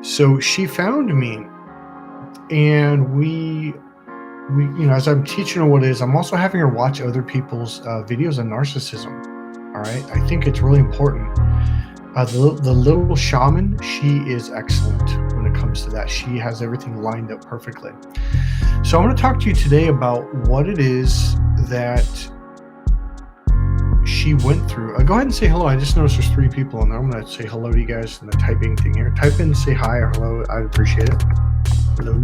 So she found me, and as I'm teaching her what it is, I'm also having her watch other people's videos on narcissism. All right, I think it's really important. The little shaman, she is excellent when it comes to that. She has everything lined up perfectly. So I'm going to talk to you today about what it is that she went through. Go ahead and say hello. I just noticed there's 3 people in there. I'm going to say hello to you guys in the typing thing here. Type in, say hi or hello. I'd appreciate it. Hello.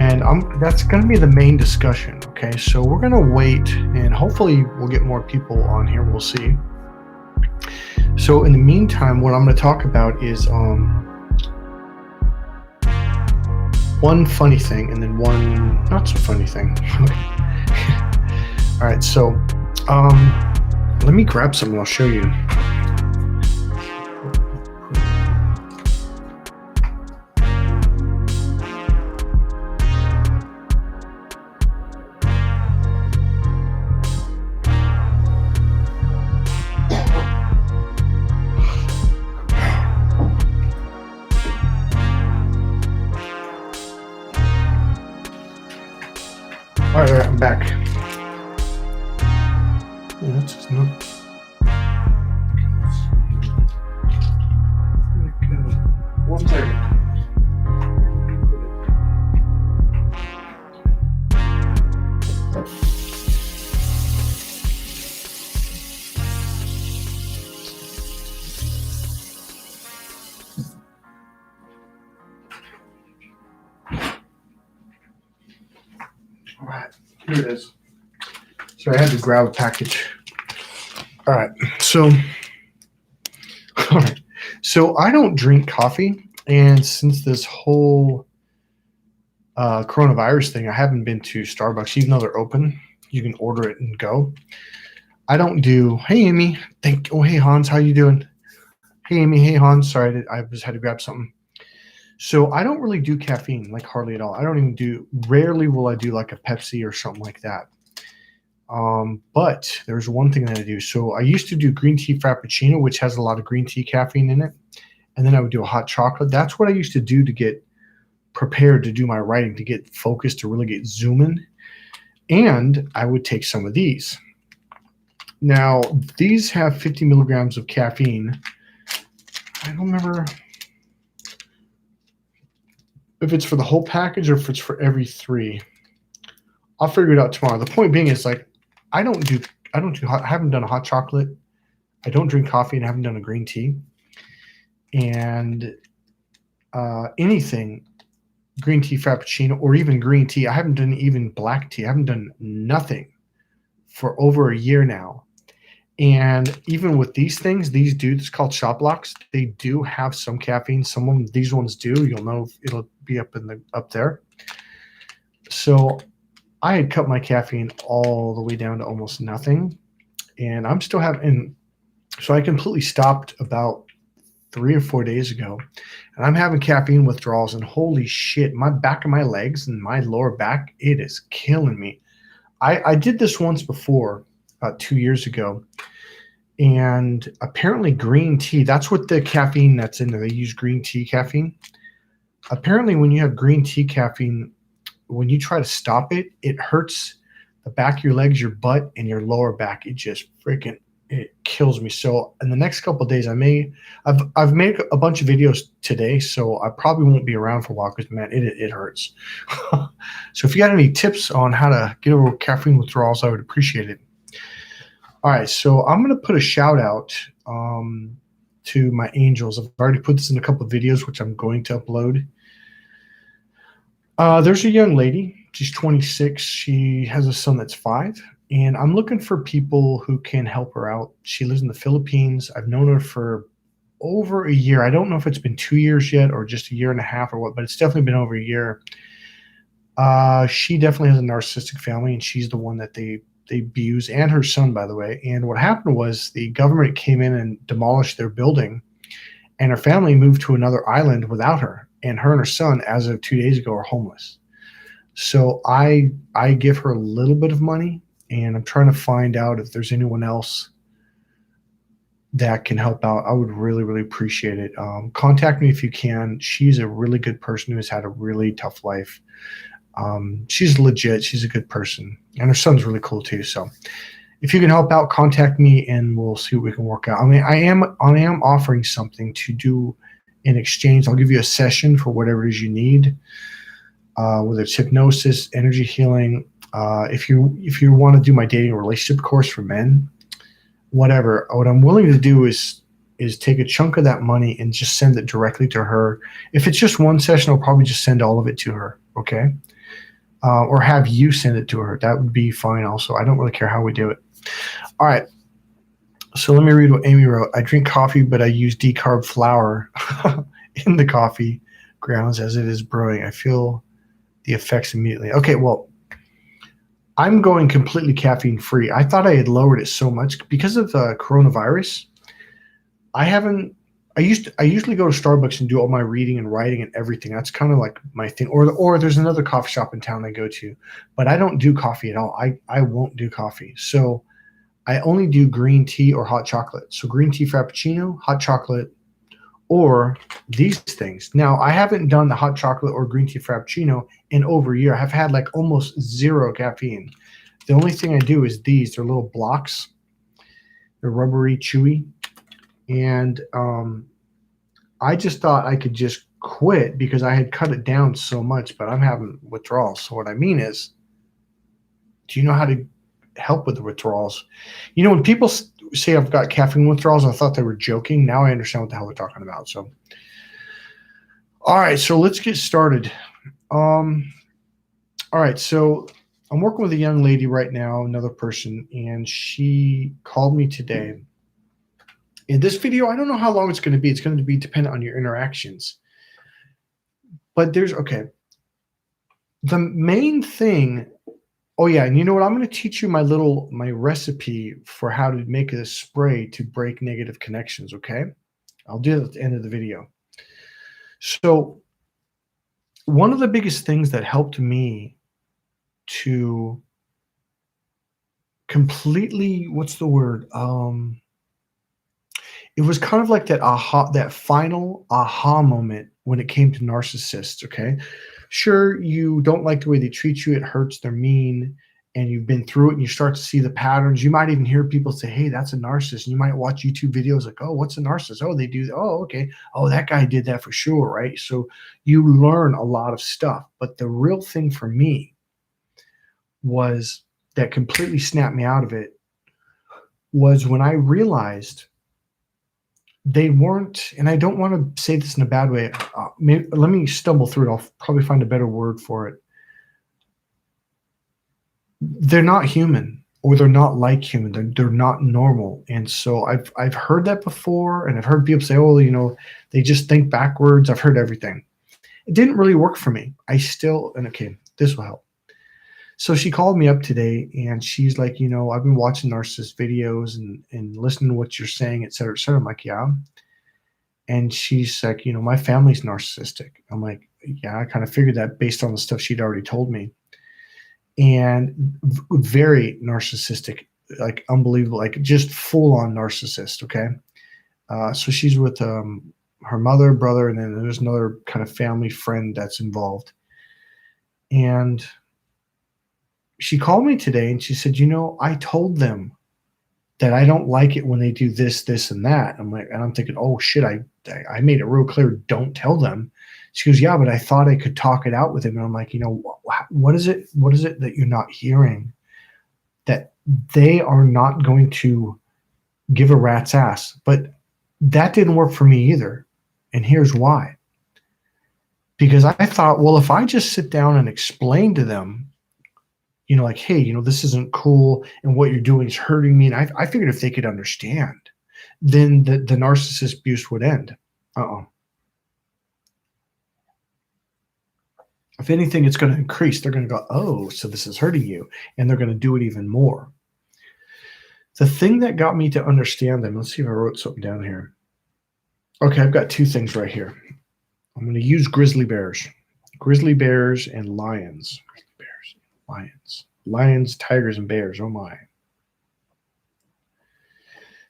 And that's going to be the main discussion. Okay, so we're going to wait, and hopefully we'll get more people on here. We'll see. So in the meantime, what I'm going to talk about is one funny thing and then one not so funny thing. All right, so let me grab something. I'll show you. All right, I'm back. That's just not. One second. All right, here it is. So I had to grab a package. All right, so I don't drink coffee, and since this whole coronavirus thing, I haven't been to Starbucks, even though they're open. You can order it and go. I don't do. Hey Amy, hey Hans, how you doing? Hey Amy, hey Hans. Sorry, I just had to grab something. So I don't really do caffeine, like hardly at all. I don't even do. Rarely will I do like a Pepsi or something like that. But there's one thing that I do. So I used to do green tea frappuccino, which has a lot of green tea caffeine in it. And then I would do a hot chocolate. That's what I used to do to get prepared to do my writing, to get focused, to really get zooming. And I would take some of these. Now, these have 50 milligrams of caffeine. I don't remember if it's for the whole package or if it's for every 3. I'll figure it out tomorrow. The point being is, like, I haven't done a hot chocolate. I don't drink coffee, and I haven't done a green tea. And anything, green tea frappuccino or even green tea. I haven't done even black tea. I haven't done nothing for over a year now. And even with these things, these dudes called Shop Locks, they do have some caffeine. Some of them, these ones do. You'll know it'll be up there. So I had cut my caffeine all the way down to almost nothing, and I'm still having. So I completely stopped about 3 or 4 days ago, and I'm having caffeine withdrawals. And holy shit, my back of my legs and my lower back, it is killing me. I did this once before, about 2 years ago, and apparently green tea. That's what the caffeine that's in there. They use green tea caffeine. Apparently, when you have green tea caffeine, when you try to stop it, it hurts the back of your legs, your butt, and your lower back. It just it kills me. So in the next couple of days, I've made a bunch of videos today, so I probably won't be around for a while because, man, it hurts. So if you got any tips on how to get over caffeine withdrawals, I would appreciate it. All right, so I'm going to put a shout out to my angels. I've already put this in a couple of videos, which I'm going to upload. There's a young lady. She's 26. She has a son that's 5. And I'm looking for people who can help her out. She lives in the Philippines. I've known her for over a year. I don't know if it's been 2 years yet or just a year and a half or what, but it's definitely been over a year. She definitely has a narcissistic family, and she's the one that they abuse, and her son, by the way. And what happened was the government came in and demolished their building, and her family moved to another island without her. And her and her son, as of 2 days ago, are homeless. So I give her a little bit of money, and I'm trying to find out if there's anyone else that can help out, I would really, really appreciate it. Contact me if you can. She's a really good person who has had a really tough life. She's legit. She's a good person. And her son's really cool too. So if you can help out, contact me and we'll see what we can work out. I mean, I am offering something to do in exchange. I'll give you a session for whatever it is you need, whether it's hypnosis, energy healing. If you want to do my dating and relationship course for men, whatever. What I'm willing to do is take a chunk of that money and just send it directly to her. If it's just one session, I'll probably just send all of it to her. Okay. Or have you send it to her. That would be fine also. I don't really care how we do it. All right. So let me read what Amy wrote. I drink coffee, but I use decarb flour in the coffee grounds as it is brewing. I feel the effects immediately. Okay, well, I'm going completely caffeine free. I thought I had lowered it so much because of the coronavirus. I usually go to Starbucks and do all my reading and writing and everything. That's kind of like my thing. Or there's another coffee shop in town I go to, but I don't do coffee at all. I won't do coffee. So I only do green tea or hot chocolate. So green tea frappuccino, hot chocolate, or these things. Now, I haven't done the hot chocolate or green tea frappuccino in over a year. I've had like almost zero caffeine. The only thing I do is these. They're little blocks. They're rubbery, chewy. And I just thought I could just quit because I had cut it down so much, but I'm having withdrawals. So what I mean is, do you know how to help with the withdrawals? You know, when people say I've got caffeine withdrawals, I thought they were joking. Now I understand what the hell they're talking about. So, all right, so let's get started. All right, so I'm working with a young lady right now, another person, and she called me today. In this video, I don't know how long it's going to be. It's going to be dependent on your interactions. But the main thing. Oh yeah, and you know what? I'm going to teach you my recipe for how to make a spray to break negative connections, okay? I'll do that at the end of the video. So one of the biggest things that helped me to completely, what's the word? It was kind of like that final aha moment when it came to narcissists, okay? Sure, you don't like the way they treat you, it hurts, they're mean, and you've been through it and you start to see the patterns. You might even hear people say, hey, that's a narcissist. And you might watch YouTube videos like, oh, what's a narcissist? Oh, they do, oh, okay. Oh, that guy did that for sure, right? So you learn a lot of stuff. But the real thing for me was that completely snapped me out of it was when I realized they weren't, and I don't want to say this in a bad way. Let me stumble through it. I'll probably find a better word for it. They're not human, or they're not like human. They're not normal. And so I've heard that before, and I've heard people say, oh, you know, they just think backwards. I've heard everything. It didn't really work for me. Okay, this will help. So she called me up today and she's like, you know, I've been watching narcissist videos and listening to what you're saying, et cetera, et cetera. I'm like, yeah. And she's like, you know, my family's narcissistic. I'm like, yeah, I kind of figured that based on the stuff she'd already told me. And very narcissistic, like unbelievable, like just full on narcissist. Okay. So she's with her mother, brother, and then there's another kind of family friend that's involved. And she called me today and she said, you know, I told them that I don't like it when they do this, this, and that. I'm like, and I'm thinking, oh shit, I made it real clear, don't tell them. She goes, yeah, but I thought I could talk it out with him. And I'm like, you know, what is it that you're not hearing? That they are not going to give a rat's ass. But that didn't work for me either. And here's why. Because I thought, well, if I just sit down and explain to them, you know, like, hey, you know, this isn't cool and what you're doing is hurting me. And I figured if they could understand, then the narcissist abuse would end. If anything, it's going to increase. They're going to go, oh, so this is hurting you. And they're going to do it even more. The thing that got me to understand them, let's see if I wrote something down here. Okay, I've got two things right here. I'm going to use grizzly bears and lions. Lions, tigers, and bears. Oh my.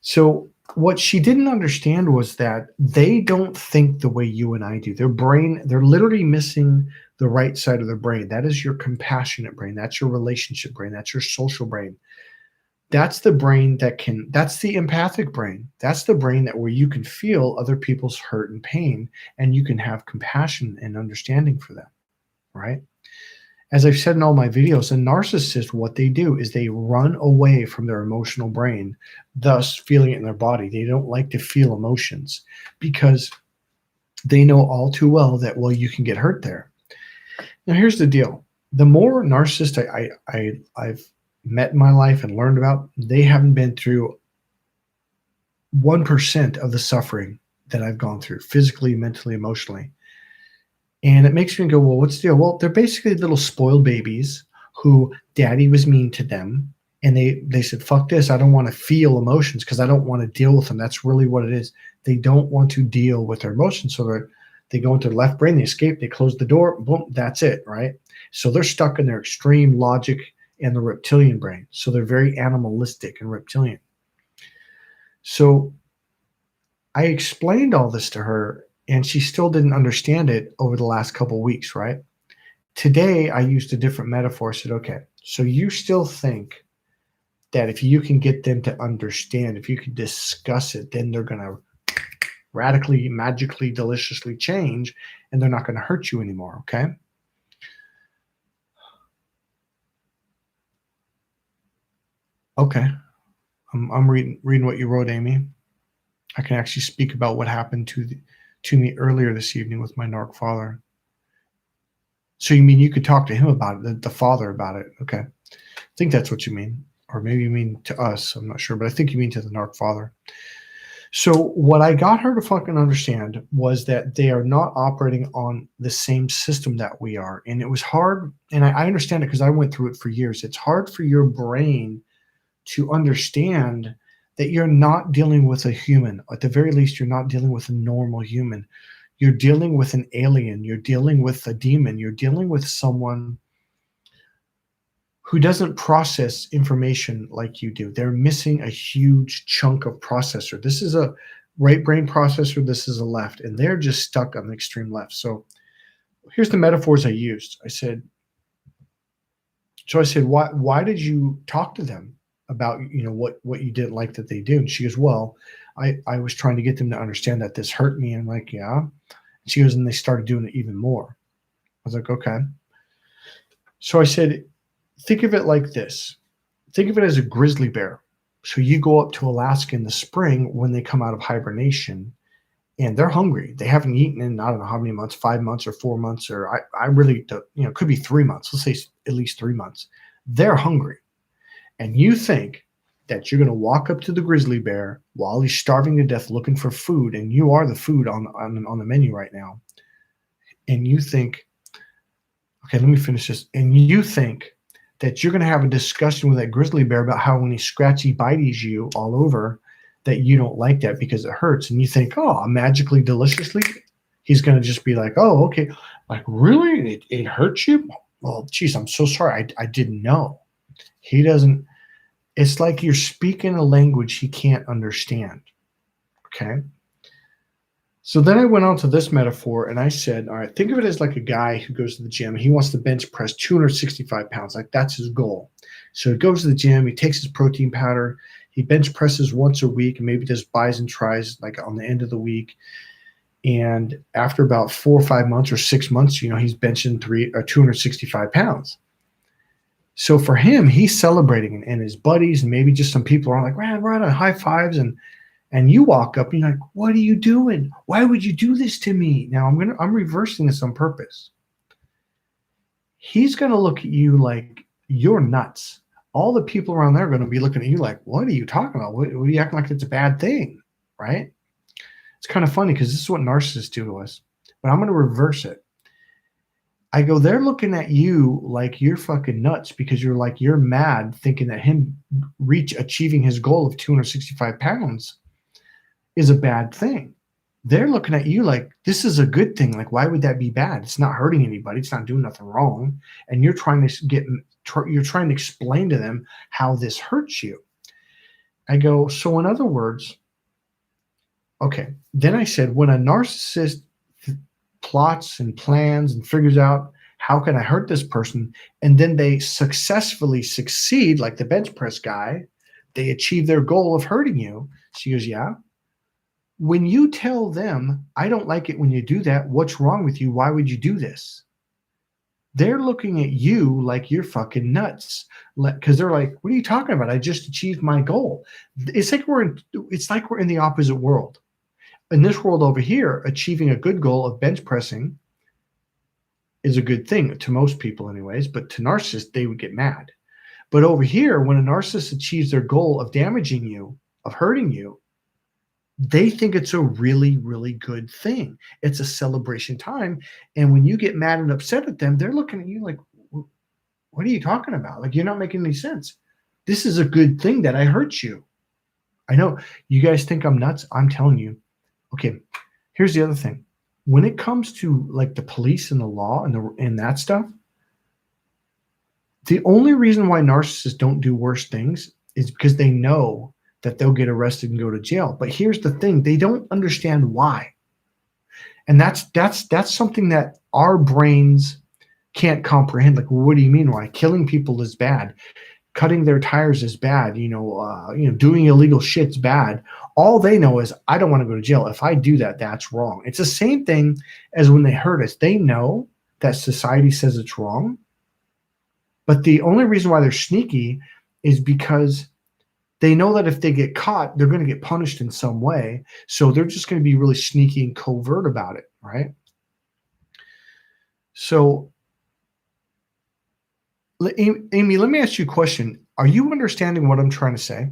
So What she didn't understand was that they don't think the way you and I do. Their brain, they're literally missing the right side of their brain. That is your compassionate brain. That's your relationship brain. That's your social brain. That's the brain that can, that's the empathic brain. That's the brain that where you can feel other people's hurt and pain and you can have compassion and understanding for them, right? As I've said in all my videos, a narcissist, what they do is they run away from their emotional brain, thus feeling it in their body. They don't like to feel emotions because they know all too well that, well, you can get hurt there. Now, here's the deal. The more narcissists I've met in my life and learned about, they haven't been through 1% of the suffering that I've gone through physically, mentally, emotionally. And it makes me go, well, what's the deal? Well, they're basically little spoiled babies who daddy was mean to them. And they said, fuck this. I don't want to feel emotions because I don't want to deal with them. That's really what it is. They don't want to deal with their emotions. So they go into their left brain, they escape, they close the door, boom, that's it, right? So they're stuck in their extreme logic and the reptilian brain. So they're very animalistic and reptilian. So I explained all this to her and she still didn't understand it over the last couple of weeks, right? Today, I used a different metaphor. I said, okay, so you still think that if you can get them to understand, if you can discuss it, then they're going to radically, magically, deliciously change and they're not going to hurt you anymore, okay? Okay. I'm reading what you wrote, Amy. I can actually speak about what happened to me earlier this evening with my narc father. So you mean you could talk to him about it, the father about it? Okay. I think that's what you mean. Or maybe you mean to us. I'm not sure, but I think you mean to the narc father. So what I got her to fucking understand was that they are not operating on the same system that we are. And it was hard. And I understand it because I went through it for years. It's hard for your brain to understand that you're not dealing with a human. At the very least, you're not dealing with a normal human. You're dealing with an alien. You're dealing with a demon. You're dealing with someone who doesn't process information like you do. They're missing a huge chunk of processor. This is a right brain processor. This is a left, and they're just stuck on the extreme left. So here's the metaphors I used. I said, why did you talk to them about, what you didn't like that they do? And she goes, well, I was trying to get them to understand that this hurt me. And I'm like, yeah. And she goes, and they started doing it even more. I was like, okay. So I said, think of it like this. Think of it as a grizzly bear. So you go up to Alaska in the spring when they come out of hibernation and they're hungry. They haven't eaten in, I don't know how many months, 5 months or 4 months, or I really don't, it could be 3 months. Let's say at least 3 months. They're hungry. And you think that you're going to walk up to the grizzly bear while he's starving to death looking for food, and you are the food on the menu right now. And you think, okay, let me finish this. And you think that you're going to have a discussion with that grizzly bear about how when he scratchy bites you all over, that you don't like that because it hurts. And you think, oh, magically, deliciously, he's going to just be like, oh, okay. Like, really? It hurts you? Well, geez, I'm so sorry. I didn't know. He doesn't. It's like you're speaking a language he can't understand. Okay. So then I went on to this metaphor and I said, all right, think of it as like a guy who goes to the gym and he wants to bench press 265 pounds. Like that's his goal. So he goes to the gym, he takes his protein powder, he bench presses once a week and maybe just buys and tries like on the end of the week. And after about 4 or 5 months or 6 months, he's benching 265 pounds. So for him, he's celebrating and his buddies and maybe just some people are like, man, we're on high fives. And you walk up and you're like, what are you doing? Why would you do this to me? Now I'm reversing this on purpose. He's going to look at you like you're nuts. All the people around there are going to be looking at you like, what are you talking about? What are you acting like it's a bad thing? Right? It's kind of funny because this is what narcissists do to us, but I'm going to reverse it. I go, they're looking at you like you're fucking nuts because you're mad thinking that him achieving his goal of 265 pounds is a bad thing. They're looking at you like this is a good thing. Like, why would that be bad? It's not hurting anybody. It's not doing nothing wrong. And you're trying to explain to them how this hurts you. I go, so in other words, Okay. Then I said, when a narcissist plots and plans and figures out how can I hurt this person, and then they successfully succeed, like the bench press guy, they achieve their goal of hurting you. She goes, yeah. When you tell them, I don't like it when you do that, what's wrong with you? Why would you do this? They're looking at you like you're fucking nuts, because they're like, what are you talking about? I just achieved my goal. It's like we're in the opposite world. In this world over here, achieving a good goal of bench pressing is a good thing to most people anyways, but to narcissists, they would get mad. But over here, when a narcissist achieves their goal of damaging you, of hurting you, they think it's a really, really good thing. It's a celebration time. And when you get mad and upset at them, they're looking at you like, what are you talking about? Like, you're not making any sense. This is a good thing that I hurt you. I know you guys think I'm nuts. I'm telling you. Okay, here's the other thing. When it comes to like the police and the law and that stuff, the only reason why narcissists don't do worse things is because they know that they'll get arrested and go to jail. But here's the thing, they don't understand why. And that's something that our brains can't comprehend. Like, well, what do you mean why? Killing people is bad. Cutting their tires is bad. Doing illegal shit's bad. All they know is, I don't want to go to jail. If I do that, that's wrong. It's the same thing as when they hurt us. They know that society says it's wrong. But the only reason why they're sneaky is because they know that if they get caught, they're going to get punished in some way. So they're just going to be really sneaky and covert about it, right? So, Amy, let me ask you a question. Are you understanding what I'm trying to say?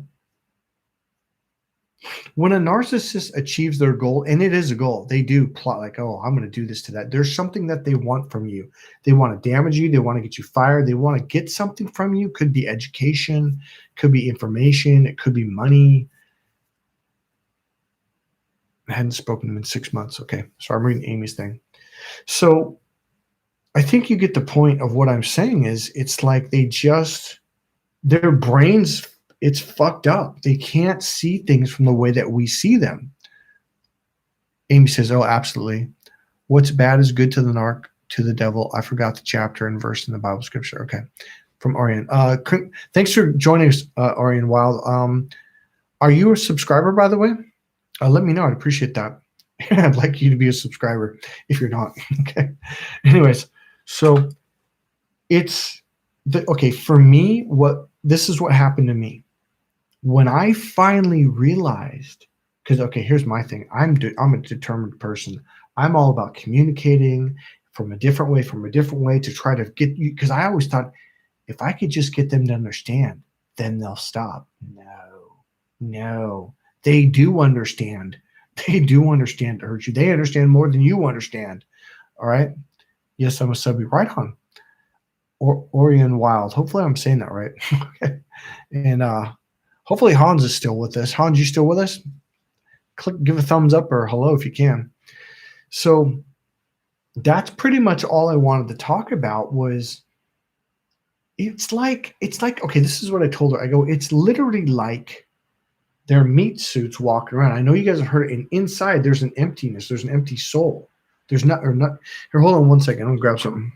When a narcissist achieves their goal, and it is a goal, they do plot like, oh, I'm going to do this to that. There's something that they want from you. They want to damage you. They want to get you fired. They want to get something from you. Could be education, could be information. It could be money. I hadn't spoken to them in 6 months. Okay. So I'm reading Amy's thing. So I think you get the point of what I'm saying is it's like their brains, it's fucked up. They can't see things from the way that we see them. Amy says, oh, absolutely. What's bad is good to the narc, to the devil. I forgot the chapter and verse in the Bible scripture. Okay. From Orion. Thanks for joining us, Orion Wild. Are you a subscriber, by the way? Let me know. I'd appreciate that. I'd like you to be a subscriber if you're not. Okay. Anyways, so for me, this is what happened to me. When I finally realized, because, okay, here's my thing. I'm a determined person. I'm all about communicating from a different way to try to get you, because I always thought if I could just get them to understand, then they'll stop. No, they do understand. They do understand to hurt you. They understand more than you understand. All right. Yes, I'm a subby. Right on. Orion Wild. Hopefully I'm saying that right. Okay. And hopefully Hans is still with us. Hans, you still with us? Give a thumbs up or hello if you can. So that's pretty much all I wanted to talk about. Was it's like, okay, this is what I told her. I go, it's literally like they're meat suits walking around. I know you guys have heard it. And inside there's an emptiness. There's an empty soul. There's not. Here, hold on one second. I'm gonna grab something.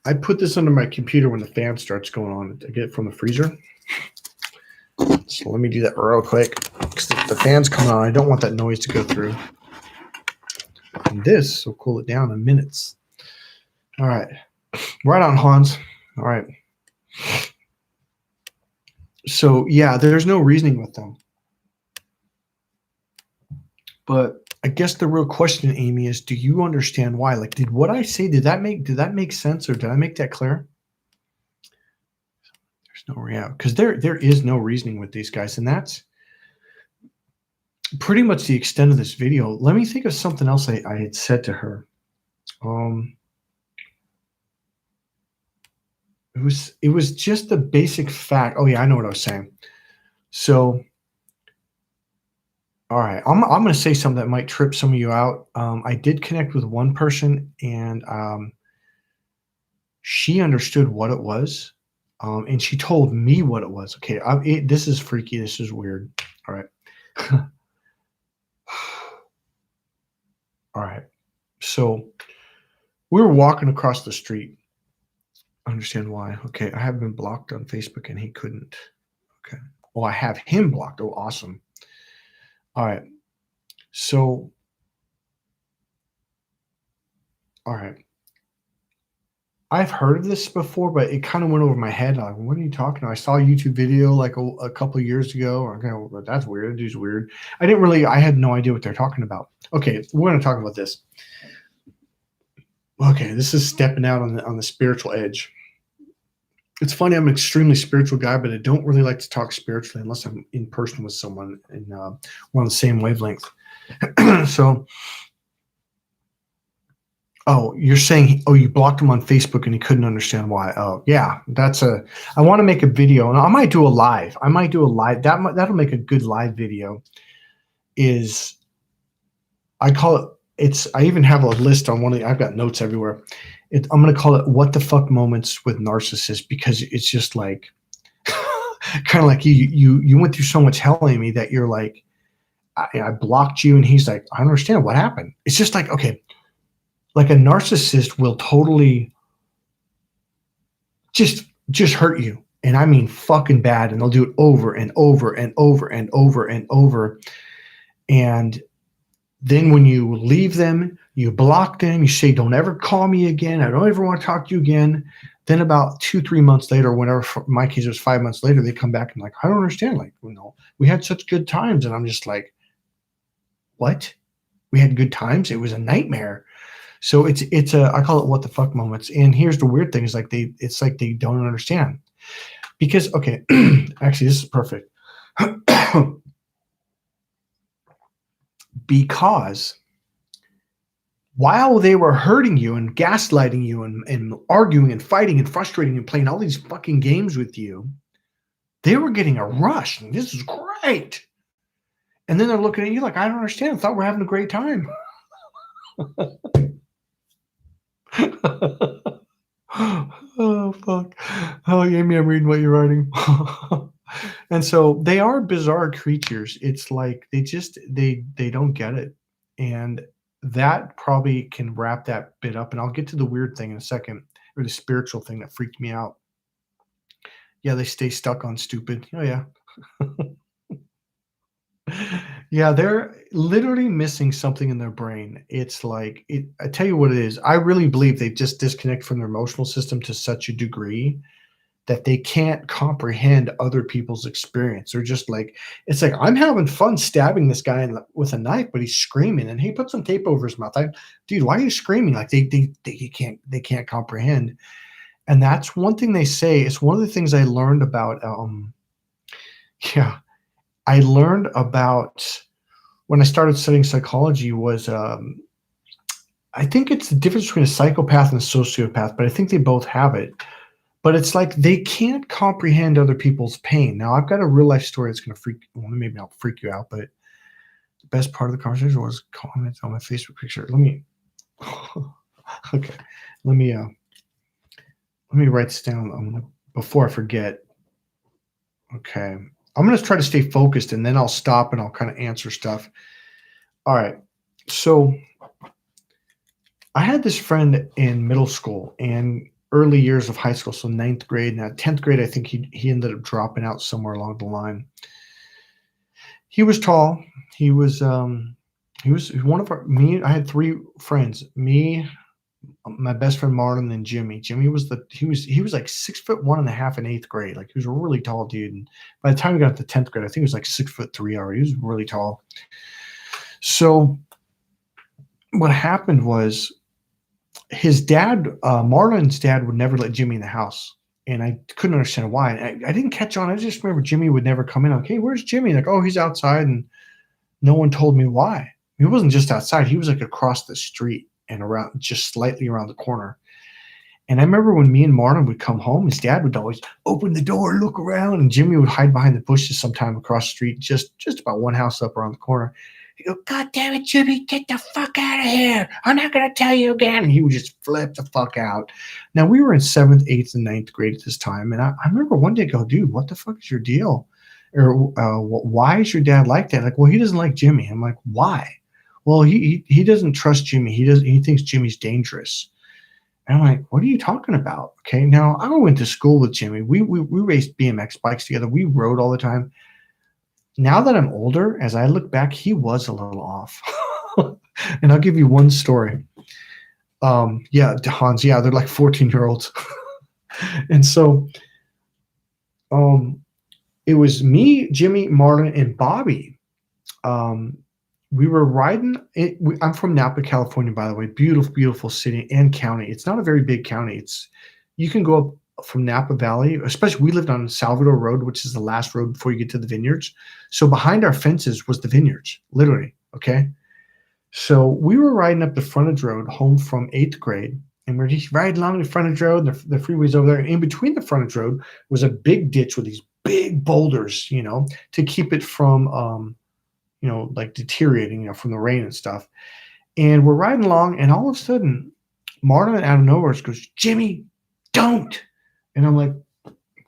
I put this under my computer when the fan starts going on. I get it from the freezer. So let me do that real quick. Because the fan's coming on. I don't want that noise to go through. And this will cool it down in minutes. All right. Right on, Hans. All right. So, yeah, there's no reasoning with them. But I guess the real question, Amy, is do you understand why? Like, did what I say, did that make sense, or did I make that clear? There's no reality, because there is no reasoning with these guys, and that's pretty much the extent of this video. Let me think of something else I had said to her. It was just the basic fact. Oh yeah, I know what I was saying. So All right. I'm going to say something that might trip some of you out. I did connect with one person, and she understood what it was, and she told me what it was. Okay, this is freaky. This is weird. All right. All right. So we were walking across the street. I understand why. Okay, I have been blocked on Facebook, and he couldn't. Okay. Oh, I have him blocked. Oh, awesome. All right. So, all right. I've heard of this before, but it kind of went over my head. Like, what are you talking about? I saw a YouTube video like a couple of years ago. Okay, well, that's weird. That dude's weird. I had no idea what they're talking about. Okay, we're going to talk about this. Okay, this is stepping out on the spiritual edge. It's funny, I'm an extremely spiritual guy, but I don't really like to talk spiritually unless I'm in person with someone and we're on the same wavelength. So, oh, you're saying, oh, you blocked him on Facebook and he couldn't understand why. Oh, yeah, I want to make a video, and I might do a live. That'll make a good live video. I call it, I even have a list on I've got notes everywhere. I'm going to call it "What the fuck moments with Narcissist," because it's just like, kind of like you went through so much hell in me that you're like, I blocked you, and he's like, I don't understand what happened. It's just like, okay, like a narcissist will totally just hurt you, and I mean fucking bad, and they'll do it over and over and over and over and over. And then when you leave them, you block them, you say, don't ever call me again, I don't ever want to talk to you again. Then about 2-3 months later, whenever, in my case it was 5 months later, they come back and like, I don't understand, like, we had such good times. And I'm just like, what? We had good times? It was a nightmare. So I call it what the fuck moments. And here's the weird thing is like it's like they don't understand. Because, okay, actually this is perfect. Because while they were hurting you and gaslighting you and arguing and fighting and frustrating and playing all these fucking games with you, they were getting a rush. And this is great. And then they're looking at you like, I don't understand. I thought we're having a great time. Oh, fuck. Oh, Amy, I'm reading what you're writing. And so they are bizarre creatures. It's like they don't get it. And that probably can wrap that bit up. And I'll get to the weird thing in a second, or the spiritual thing that freaked me out. Yeah, they stay stuck on stupid. Oh, yeah. Yeah, they're literally missing something in their brain. It's like, I tell you what it is. I really believe they just disconnect from their emotional system to such a degree that they can't comprehend other people's experience. They're just like, it's like, I'm having fun stabbing this guy with a knife, but he's screaming, and he put some tape over his mouth. Dude, why are you screaming? Like they can't comprehend. And that's one thing they say. It's one of the things I learned about, I learned about when I started studying psychology was, I think it's the difference between a psychopath and a sociopath, but I think they both have it. But it's like they can't comprehend other people's pain. Now, I've got a real life story that's going to maybe not freak you out, but the best part of the conversation was comments on my Facebook picture. Okay, let me write this down before I forget. Okay, I'm going to try to stay focused, and then I'll stop and I'll kind of answer stuff. All right, so I had this friend in middle school and early years of high school, so 9th grade. Now 10th grade, I think he ended up dropping out somewhere along the line. He was tall. He was one of I had 3 friends. Me, my best friend Marlon, and Jimmy. Jimmy was he was like 6'1.5" in 8th grade. Like, he was a really tall dude. And by the time we got to 10th grade, I think he was like 6'3" already. He was really tall. So what happened was, his dad, Marlon's dad, would never let Jimmy in the house. And I couldn't understand why. I didn't catch on. I just remember Jimmy would never come in. Like, hey, where's Jimmy? Like, oh, he's outside. And no one told me why. He wasn't just outside. He was like across the street and around, just slightly around the corner. And I remember when me and Marlon would come home, his dad would always open the door, look around, and Jimmy would hide behind the bushes sometime across the street, just about one house up around the corner. He'd go, God damn it, Jimmy, get the fuck out of here. I'm not going to tell you again. And he would just flip the fuck out. Now, we were in 7th, 8th, and 9th grade at this time. And I remember one day go, dude, what the fuck is your deal? Or why is your dad like that? Like, well, he doesn't like Jimmy. I'm like, why? Well, he doesn't trust Jimmy. He thinks Jimmy's dangerous. And I'm like, what are you talking about? Okay, now I went to school with Jimmy. We raced BMX bikes together. We rode all the time. Now that I'm older, as I look back, he was a little off. And I'll give you one story. Yeah, Hans, yeah, they're like 14-year-olds. And so it was me, Jimmy, Marlon, and Bobby. We were riding. I'm from Napa, California, by the way. Beautiful, beautiful city and county. It's not a very big county. You can go up from Napa Valley, especially we lived on Salvador Road, which is the last road before you get to the vineyards. So behind our fences was the vineyards, literally. Okay. So we were riding up the frontage road home from 8th grade, and we're just riding along the frontage road. The freeway's over there. In between the frontage road was a big ditch with these big boulders, to keep it from, like deteriorating, from the rain and stuff. And we're riding along, and all of a sudden, Marlon out of nowhere goes, Jimmy, don't. And I'm like,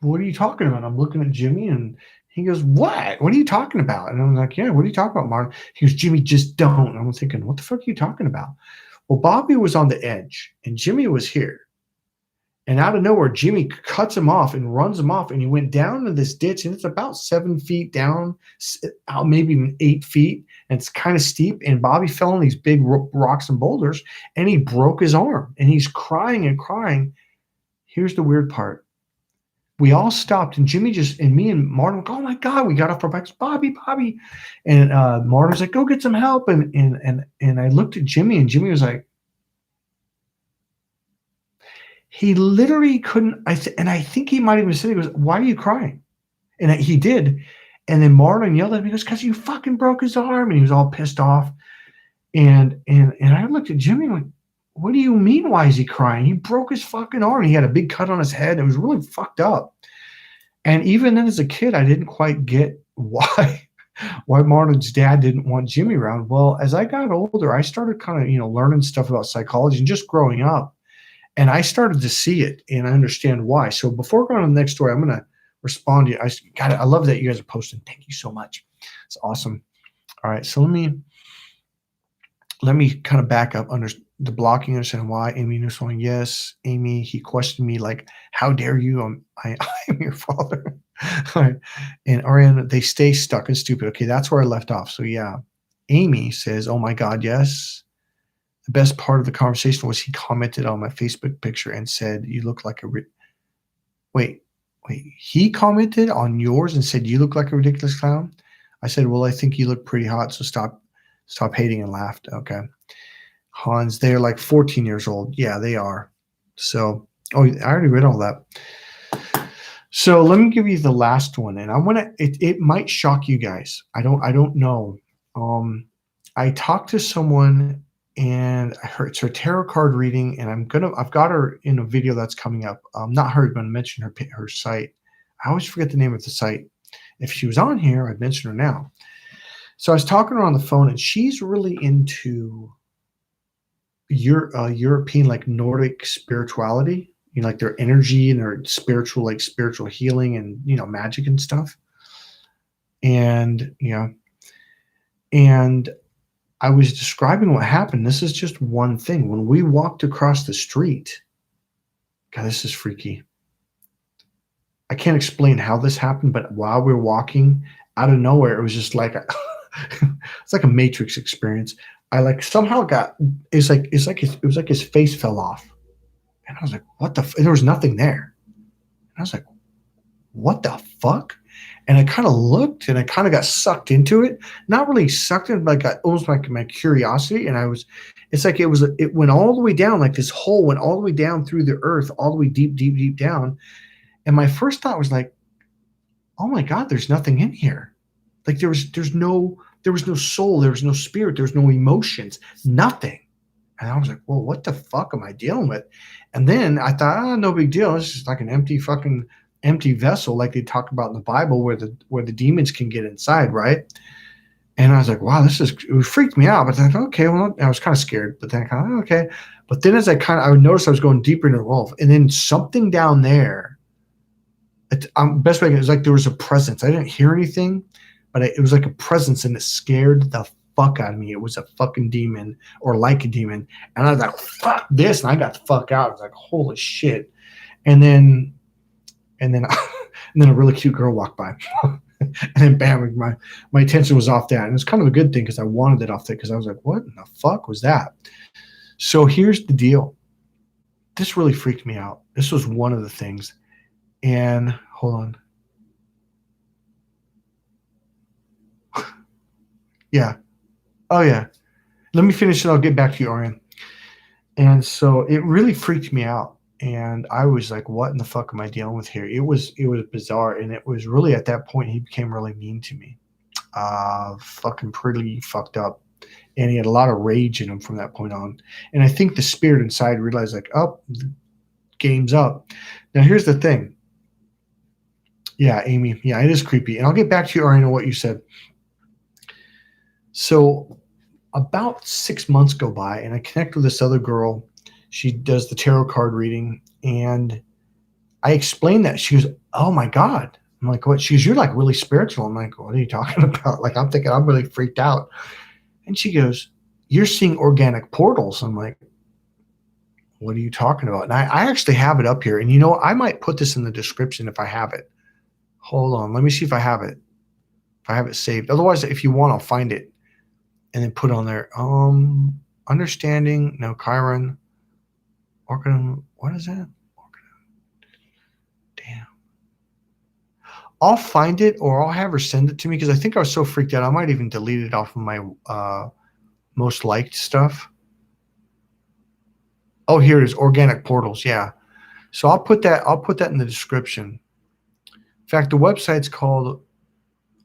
what are you talking about? I'm looking at Jimmy, and he goes, what? What are you talking about? And I'm like, yeah, what are you talking about, Marlon? He goes, Jimmy, just don't. And I'm thinking, what the fuck are you talking about? Well, Bobby was on the edge, and Jimmy was here. And out of nowhere, Jimmy cuts him off and runs him off. And he went down into this ditch, and it's about 7 feet down, maybe even 8 feet. And it's kind of steep. And Bobby fell on these big rocks and boulders, and he broke his arm. And he's crying and crying. Here's the weird part. We all stopped, and Jimmy and me and Martin were like, oh my God, we got off our bikes, Bobby. And Martin was like, go get some help. And I looked at Jimmy, and Jimmy was like, he literally couldn't. And I think he might even said, he goes, why are you crying? And he did. And then Marlon yelled at me, he goes, because you fucking broke his arm. And he was all pissed off. And I looked at Jimmy and went, what do you mean? Why is he crying? He broke his fucking arm. He had a big cut on his head. It was really fucked up. And even then as a kid, I didn't quite get why Marlon's dad didn't want Jimmy around. Well, as I got older, I started kind of, learning stuff about psychology and just growing up. And I started to see it, and I understand why. So before going on the next story, I'm going to respond to you. I love that you guys are posting. Thank you so much. It's awesome. All right. So let me kind of back up under the blocking, understand why. Amy Newsong, yes. Amy, he questioned me like, how dare you? I am your father. All right. And Ariana, they stay stuck and stupid. Okay, that's where I left off. So yeah. Amy says, oh my God, yes. The best part of the conversation was he commented on my Facebook picture and said, you look like a wait, he commented on yours and said, you look like a ridiculous clown? I said, well, I think you look pretty hot, so stop hating, and laughed. Okay. Hans, they're like 14 years old. Yeah, they are. So, I already read all that. So let me give you the last one, and I want to, it might shock you guys. I don't know. I talked to someone, and it's her tarot card reading, and I've got her in a video that's coming up. Not her, I'm going to mention her site. I always forget the name of the site. If she was on here, I'd mention her now. So I was talking to her on the phone, and she's really into European, like Nordic spirituality, like their energy and their spiritual healing and, magic and stuff. And, and I was describing what happened. This is just one thing. When we walked across the street, God, this is freaky. I can't explain how this happened, but while we were walking, out of nowhere, it was just like it's like a Matrix experience. I somehow it was like his face fell off, and I was like, what the? There was nothing there, and I was like, what the fuck? And I kind of looked, and I kind of got sucked into it. Not really sucked in, but almost like my curiosity. And it went all the way down, like this hole went all the way down through the earth, all the way deep, deep, deep down. And my first thought was like, oh my God, there's nothing in here. Like there was no soul, there was no spirit, there was no emotions, nothing. And I was like, well, what the fuck am I dealing with? And then I thought, oh, no big deal. It's just like an empty vessel, like they talk about in the Bible, where the demons can get inside, right? And I was like, wow, it freaked me out. But then, okay, well, I was kind of scared, but then kind of, okay. But then as I noticed I was going deeper into the wolf, and then something down there, best way, it was like there was a presence. I didn't hear anything, but it was like a presence, and it scared the fuck out of me. It was a fucking demon, or like a demon. And I was like, fuck this. And I got the fuck out. I was like, holy shit. And then, and then, and then a really cute girl walked by. And then bam, my attention was off that. And it's kind of a good thing because I wanted it off that, because I was like, what in the fuck was that? So here's the deal. This really freaked me out. This was one of the things. And hold on. Yeah. Oh, yeah. Let me finish and I'll get back to you, Orion. And so it really freaked me out. And I was like, what in the fuck am I dealing with here? It was bizarre. And it was really at that point, he became really mean to me. Fucking pretty fucked up. And he had a lot of rage in him from that point on. And I think the spirit inside realized, like, oh, game's up. Now, here's the thing. Yeah, Amy. Yeah, it is creepy. And I'll get back to you, Ariana, what you said. So about 6 months go by, and I connect with this other girl. She does the tarot card reading, and I explained that. She goes, oh, my God. I'm like, what? She goes, you're like really spiritual. I'm like, what are you talking about? Like, I'm thinking I'm really freaked out. And she goes, you're seeing organic portals. I'm like, what are you talking about? And I actually have it up here. And, I might put this in the description if I have it. Hold on. Let me see if I have it. If I have it saved. Otherwise, if you want, I'll find it and then put on there. Understanding. No, Chiron. Organ. What is that? Damn. I'll find it, or I'll have her send it to me, because I think I was so freaked out. I might even delete it off of my most liked stuff. Oh, here it is. Organic portals. Yeah. So I'll put that in the description. In fact, the website's called,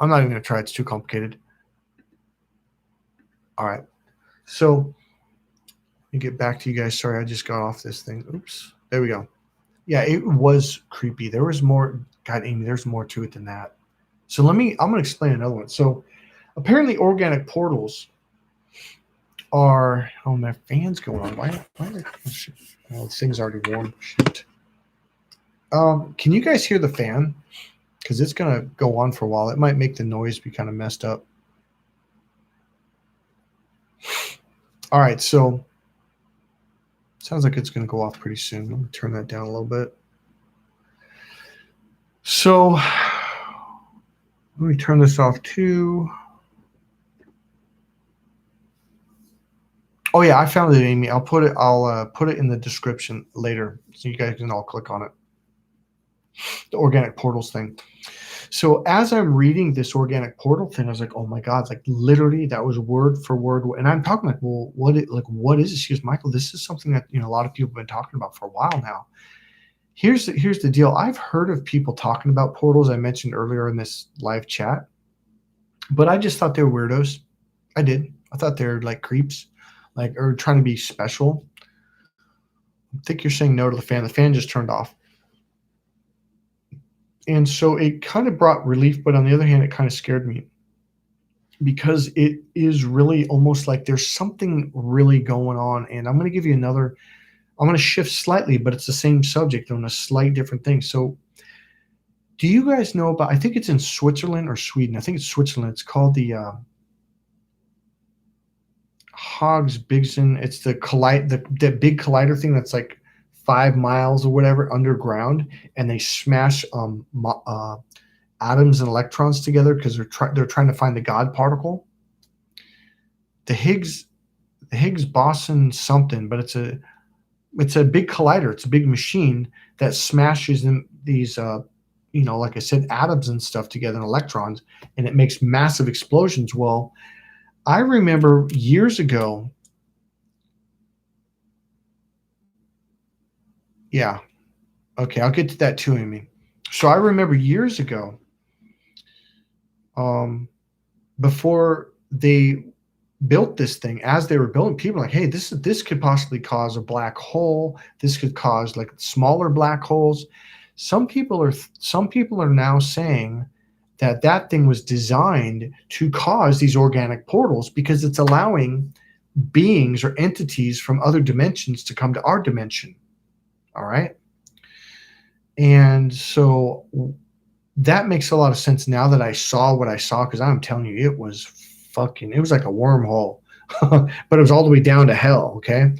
I'm not even going to try. It's too complicated. All right. So let me get back to you guys. Sorry, I just got off this thing. Oops. There we go. Yeah, it was creepy. There was more. God, Amy, there's more to it than that. So I'm going to explain another one. So apparently organic portals are, oh, my fan's going on. Why oh, this thing's already warm. Shit. Can you guys hear the fan? Because it's going to go on for a while. It might make the noise be kind of messed up. All right, so sounds like it's going to go off pretty soon. Let me turn that down a little bit. So let me turn this off too. Oh yeah, I found it, Amy. I'll put it in the description later, so you guys can all click on it. The organic portals thing. So as I'm reading this organic portal thing, I was like, oh my God, like literally that was word for word. And I'm talking like, well, what is it? She goes, Michael, this is something that, a lot of people have been talking about for a while now. Here's the deal. I've heard of people talking about portals. I mentioned earlier in this live chat, but I just thought they were weirdos. I did. I thought they were like creeps, or trying to be special. I think you're saying no to the fan. The fan just turned off. And so it kind of brought relief, but on the other hand, it kind of scared me, because it is really almost like there's something really going on. And I'm going to give you I'm going to shift slightly, but it's the same subject on a slight different thing. So do you guys know about, I think it's in Switzerland or Sweden. I think it's Switzerland. It's called the Hogsbigsen. It's the big collider thing that's like 5 miles or whatever underground, and they smash atoms and electrons together because they're trying to find the God particle. The Higgs boson something, but it's a big collider. It's a big machine that smashes these like I said, atoms and stuff together, and electrons, and it makes massive explosions. Well, I remember years ago. Yeah. Okay, I'll get to that too, Amy. So I remember years ago, before they built this thing, as they were building, people were like, hey, this could possibly cause a black hole. This could cause like smaller black holes. Some people are now saying that that thing was designed to cause these organic portals because it's allowing beings or entities from other dimensions to come to our dimension. All right. And so that makes a lot of sense now that I saw what I saw, because I'm telling you, it was like a wormhole, but it was all the way down to hell. Okay.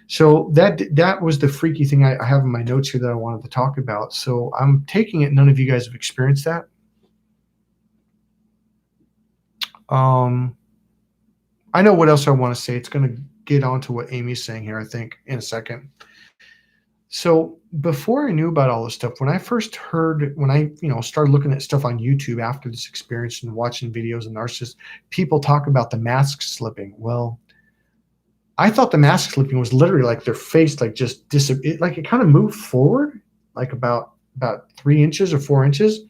So that was the freaky thing I have in my notes here that I wanted to talk about. So I'm taking it none of you guys have experienced that. I know what else I want to say. It's going to get on to what Amy's saying here, I think, in a second. So before I knew about all this stuff, when I started looking at stuff on YouTube after this experience and watching videos of narcissists, people talk about the mask slipping. Well, I thought the mask slipping was literally like their face, like just like it kind of moved forward, like about 3 inches or 4 inches.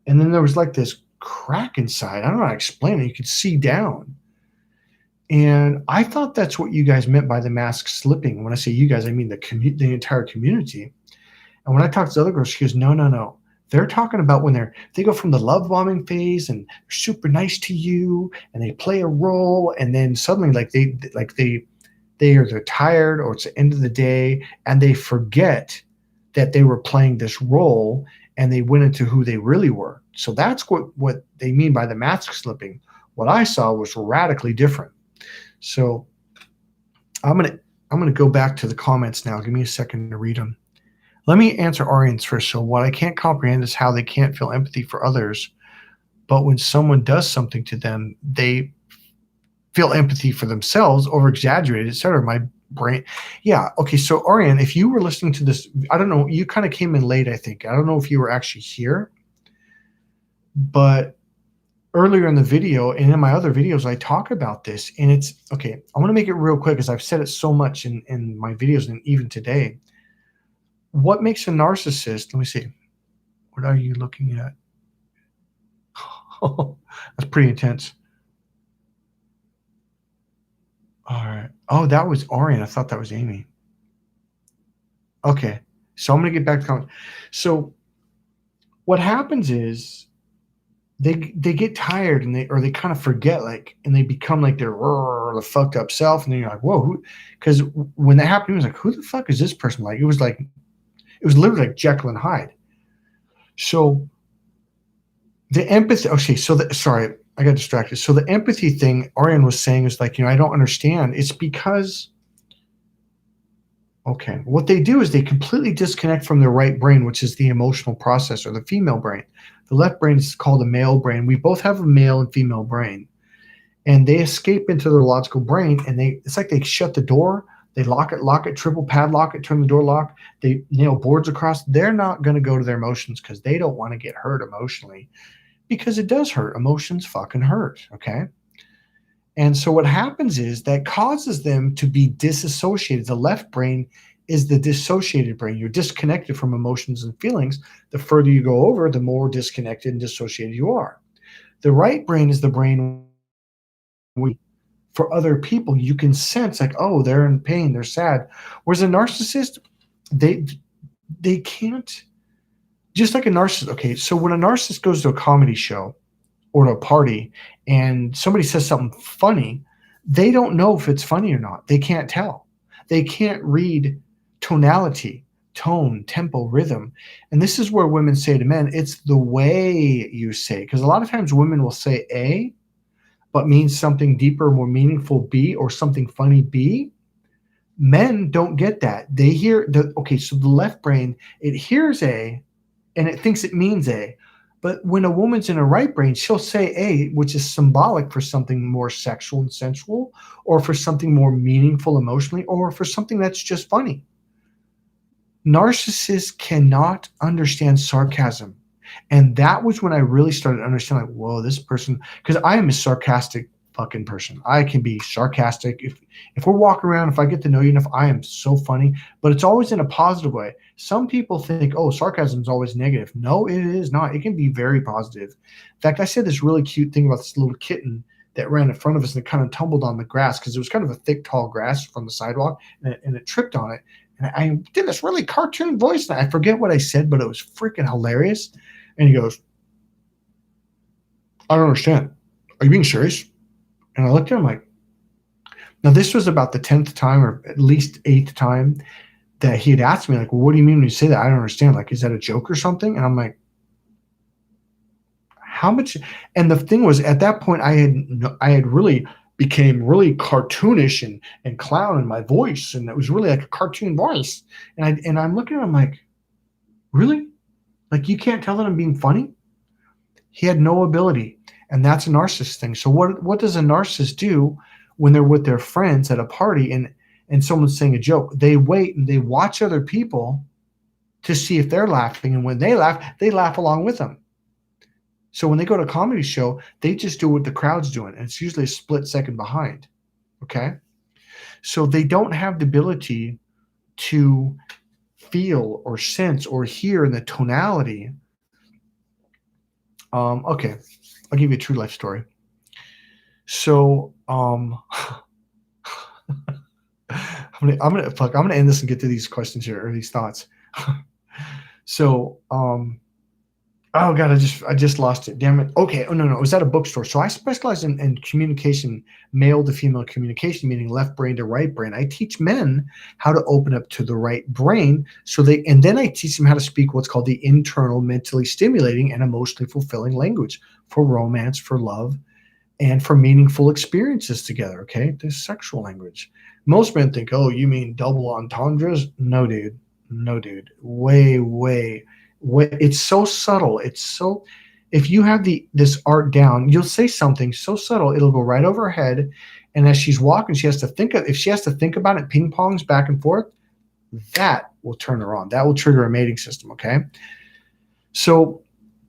And then there was like this crack inside. I don't know how to explain it. You could see down. And I thought that's what you guys meant by the mask slipping. When I say you guys, I mean the entire community. And when I talked to the other girls, she goes, no. They're talking about when they go from the love bombing phase and they're super nice to you and they play a role, and then suddenly they're tired, or it's the end of the day and they forget that they were playing this role and they went into who they really were. So that's what they mean by the mask slipping. What I saw was radically different. So I'm gonna go back to the comments now. Give me a second to read them. Let me answer Arian's first. So what I can't comprehend is how they can't feel empathy for others, but when someone does something to them, they feel empathy for themselves, over exaggerated, etc. My brain. Yeah. Okay. So Arian, if you were listening to this, I don't know, you kind of came in late, I think. I don't know if you were actually here, but earlier in the video and in my other videos, I talk about this, and it's okay. I want to make it real quick because I've said it so much in my videos and even today. What makes a narcissist? Let me see. What are you looking at? That's pretty intense. All right. Oh, that was Arian. I thought that was Amy. Okay. So I'm going to get back to comments. So what happens is they get tired and they kind of forget, like, and they become like their fucked up self. And then you're like, whoa, because when that happened, it was like, who the fuck is this person? Like, it was literally like Jekyll and Hyde. So the empathy, okay. So sorry, I got distracted. So the empathy thing Arian was saying is like, I don't understand. It's because, okay, what they do is they completely disconnect from their right brain, which is the emotional processor, the female brain. The left brain is called the male brain. We both have a male and female brain, and they escape into their logical brain, and it's like they shut the door, they lock it, triple padlock it, turn the door lock, they nail boards across. They're not going to go to their emotions because they don't want to get hurt emotionally, because it does hurt. Emotions fucking hurt. Okay. And so what happens is that causes them to be disassociated. The left brain is the dissociated brain. You're disconnected from emotions and feelings. The further you go over, the more disconnected and dissociated you are. The right brain is the brain for other people. You can sense like, oh, they're in pain, they're sad. Whereas a narcissist, they can't, just like a narcissist. Okay, so when a narcissist goes to a comedy show or to a party and somebody says something funny, they don't know if it's funny or not. They can't tell. They can't read tonality, tone, tempo, rhythm. And this is where women say to men, it's the way you say. Because a lot of times women will say A, but means something deeper, more meaningful B, or something funny B. Men don't get that. They hear so the left brain, it hears A and it thinks it means A. But when a woman's in her right brain, she'll say A, which is symbolic for something more sexual and sensual, or for something more meaningful emotionally, or for something that's just funny. Narcissists cannot understand sarcasm. And that was when I really started to understand, like, whoa, this person, because I am a sarcastic fucking person. I can be sarcastic. If we're walking around, if I get to know you enough, I am so funny, but it's always in a positive way. Some people think, oh, sarcasm is always negative. No, it is not. It can be very positive. In fact, I said this really cute thing about this little kitten that ran in front of us, and it kind of tumbled on the grass because it was kind of a thick, tall grass from the sidewalk, and it tripped on it. And I did this really cartoon voice, and I forget what I said, but it was freaking hilarious. And he goes, I don't understand. Are you being serious? And I looked at him like, now this was about the 10th time or at least 8th time that he had asked me, like, well, what do you mean when you say that? I don't understand. Like, is that a joke or something? And I'm like, how much? And the thing was, at that point, I had really became really cartoonish and clown in my voice, and it was really like a cartoon voice. And I'm looking at him like, really? Like, you can't tell that I'm being funny? He had no ability, and that's a narcissist thing. So what does a narcissist do when they're with their friends at a party and someone's saying a joke? They wait and they watch other people to see if they're laughing, and when they laugh along with them. So when they go to a comedy show, they just do what the crowd's doing, and it's usually a split second behind. Okay? So they don't have the ability to feel or sense or hear in the tonality. Okay, I'll give you a true life story. So I'm gonna end this and get to these questions here or these thoughts. So oh God, I just lost it. Damn it. Okay. Oh no, it was at a bookstore. So I specialize in communication, male to female communication, meaning left brain to right brain. I teach men how to open up to the right brain and then I teach them how to speak what's called the internal, mentally stimulating and emotionally fulfilling language for romance, for love, and for meaningful experiences together. Okay. This sexual language. Most men think, oh, you mean double entendres? No, dude. Way. It's so subtle. If you have this art down, you'll say something so subtle, it'll go right over her head. And as she's walking, if she has to think about it, ping pongs back and forth, that will turn her on. That will trigger a mating system. Okay. So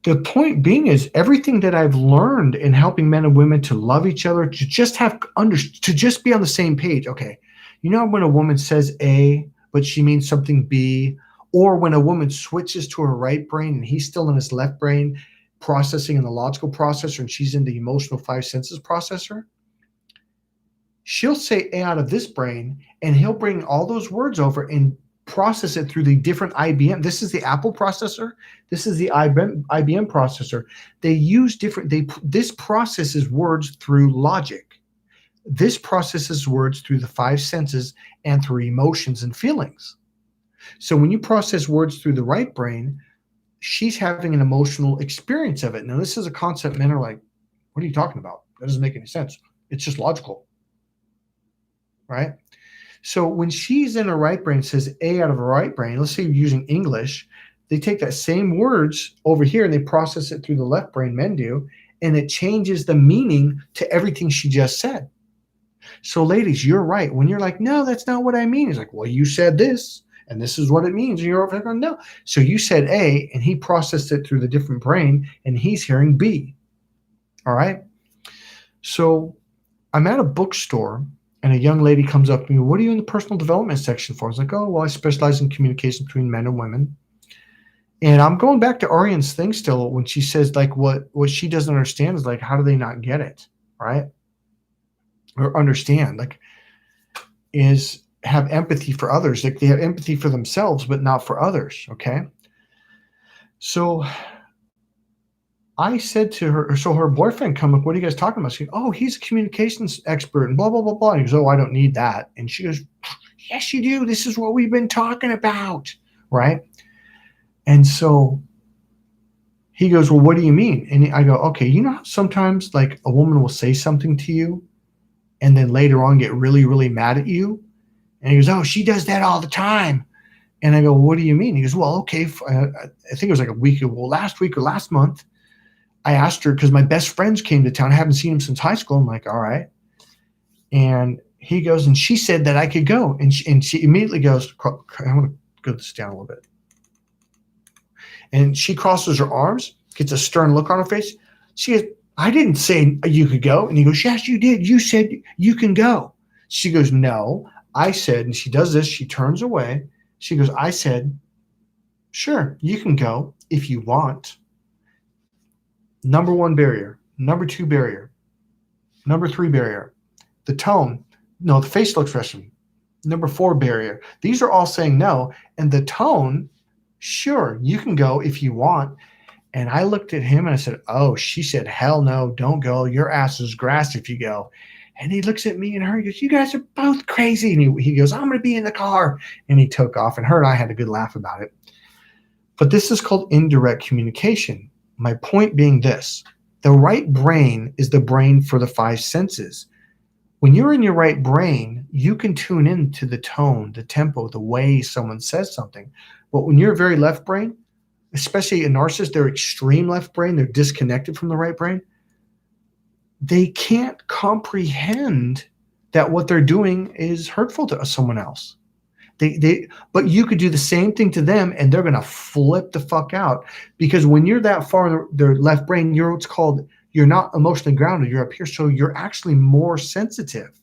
the point being is everything that I've learned in helping men and women to love each other, to just be on the same page. Okay. You know, when a woman says A, but she means something B, or when a woman switches to her right brain and he's still in his left brain processing in the logical processor and she's in the emotional five senses processor, she'll say A out of this brain and he'll bring all those words over and process it through the different IBM. This is the Apple processor. This is the IBM processor. They use this processes words through logic. This processes words through the five senses and through emotions and feelings. So when you process words through the right brain, she's having an emotional experience of it. Now, this is a concept men are like, what are you talking about? That doesn't make any sense. It's just logical, right? So when she's in her right brain, says A out of her right brain, let's say you're using English, they take that same words over here and they process it through the left brain, men do, and it changes the meaning to everything she just said. So ladies, you're right. When you're like, no, that's not what I mean. He's like, well, you said this. And this is what it means. And you're over there going, no. So you said A, and he processed it through the different brain, and he's hearing B. All right. So I'm at a bookstore, and a young lady comes up to me. What are you in the personal development section for? I was like, oh, well, I specialize in communication between men and women. And I'm going back to Arian's thing still when she says, like, what she doesn't understand is, like, how do they not get it, right? Or understand, like, is have empathy for others. Like, they have empathy for themselves, but not for others. Okay. So I said to her, so her boyfriend come up, what are you guys talking about? She goes, oh, he's a communications expert and blah, blah, blah, blah. And he goes, oh, I don't need that. And she goes, yes, you do. This is what we've been talking about. Right. And so he goes, well, what do you mean? And I go, okay, you know how sometimes like a woman will say something to you and then later on get really, really mad at you? And he goes, oh, she does that all the time. And I go, well, what do you mean? He goes, well, okay. I think it was like last week or last month. I asked her because my best friends came to town. I haven't seen them since high school. I'm like, all right. And he goes, and she said that I could go. And she immediately goes, I want to go this down a little bit. And she crosses her arms, gets a stern look on her face. She goes, I didn't say you could go. And he goes, yes, you did. You said you can go. She goes, no, I said, and she does this. She turns away. She goes, I said, sure, you can go if you want. Number one barrier. Number two barrier. Number 3 barrier, the tone. No, the facial expression. Number 4 barrier. These are all saying no. And the tone, sure, you can go if you want. And I looked at him and I said, oh, she said, hell no, don't go. Your ass is grass if you go. And he looks at me and her, he goes, you guys are both crazy. And he goes, I'm going to be in the car. And he took off, and her and I had a good laugh about it. But this is called indirect communication. My point being this: the right brain is the brain for the 5 senses. When you're in your right brain, you can tune into the tone, the tempo, the way someone says something. But when you're very left brain, especially a narcissist, they're extreme left brain, they're disconnected from the right brain, they can't comprehend that what they're doing is hurtful to someone else. But you could do the same thing to them and they're going to flip the fuck out, because when you're that far in their left brain, you're what's called, you're not emotionally grounded, you're up here, so you're actually more sensitive.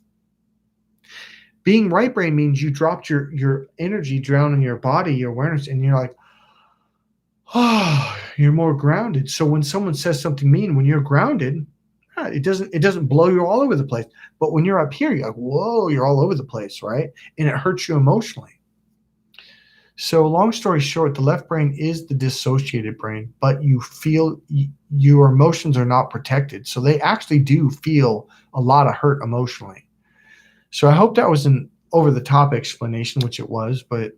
Being right brain means you dropped your energy down in your body, your awareness, and you're like, oh, you're more grounded. So when someone says something mean, when you're grounded, it doesn't blow you all over the place. But when you're up here, you're like, whoa, you're all over the place, right? And it hurts you emotionally. So long story short, the left brain is the dissociated brain, but you feel your emotions are not protected. So they actually do feel a lot of hurt emotionally. So I hope that was an over-the-top explanation, which it was, but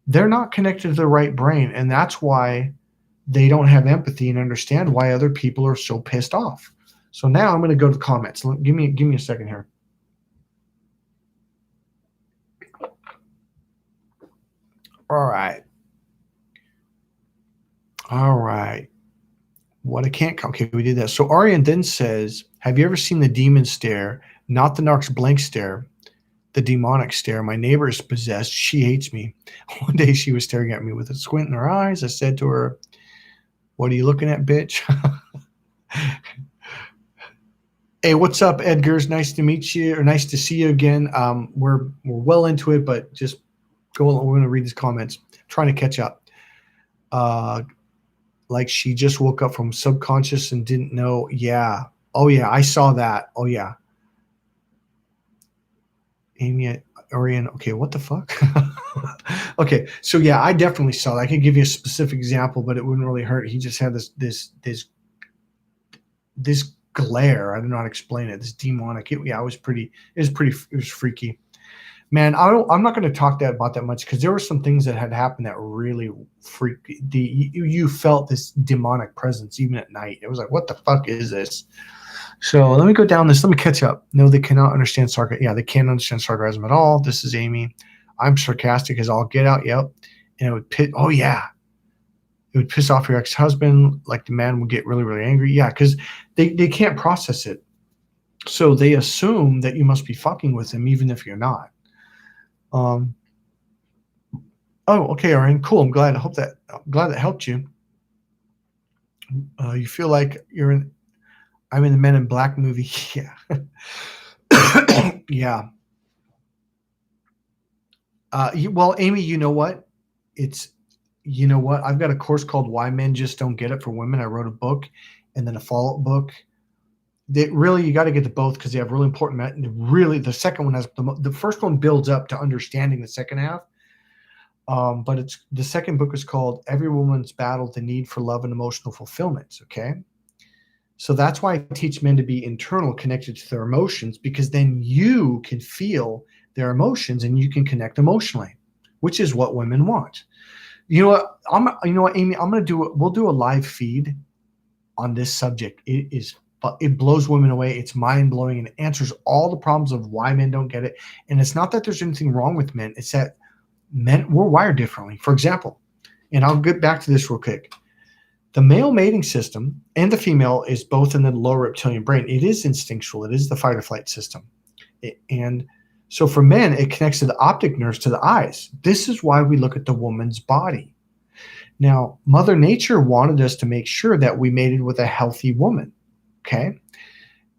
they're not connected to the right brain. And that's why they don't have empathy and understand why other people are so pissed off. So now I'm going to go to the comments. Give me a second here. All right. What I can't. Okay, we did that. So Arian then says, have you ever seen the demon stare? Not the narc's blank stare, the demonic stare. My neighbor is possessed. She hates me. One day she was staring at me with a squint in her eyes. I said to her, what are you looking at, bitch? Hey, what's up, Edgar's? Nice to meet you, or nice to see you again. We're well into it, but just go along. We're going to read these comments. Trying to catch up. Like she just woke up from subconscious and didn't know. Yeah. Oh, yeah. I saw that. Oh, yeah. Amy, Orion. Okay, what the fuck? Okay, so yeah, I definitely saw that. I could give you a specific example, but it wouldn't really hurt. He just had this glare. I don't know how to explain it. This demonic. It was freaky. Man, I'm not going to talk about that much, because there were some things that had happened that really freaked. You felt this demonic presence even at night. It was like, what the fuck is this? So let me go down this. Let me catch up. No, they cannot understand sarcasm. Yeah, they can't understand sarcasm at all. This is Amy. I'm sarcastic as all get out. Yep. And it would piss. Oh yeah. It would piss off your ex-husband. Like the man would get really, really angry. Yeah, because they can't process it. So they assume that you must be fucking with him, even if you're not. Oh, okay, Aaron. Cool. I'm glad that helped you. You feel like I'm in the Men in Black movie. Yeah. Yeah. Well, Amy, you know what? I've got a course called Why Men Just Don't Get It for Women. I wrote a book and then a follow-up book. You got to get to both, because they have really important. Really, the second one has the first one builds up to understanding the second half. But the second book is called Every Woman's Battle: The Need for Love and Emotional Fulfillment. Okay. So that's why I teach men to be internal, connected to their emotions, because then you can feel their emotions and you can connect emotionally, which is what women want. You know what, Amy, we'll do a live feed on this subject. It blows women away. It's mind blowing, and it answers all the problems of why men don't get it. And it's not that there's anything wrong with men. It's that we're wired differently. For example, and I'll get back to this real quick. The male mating system and the female is both in the lower reptilian brain. It is instinctual. It is the fight or flight system. And so for men, it connects to the optic nerves, to the eyes. This is why we look at the woman's body. Now, Mother Nature wanted us to make sure that we mated with a healthy woman. Okay.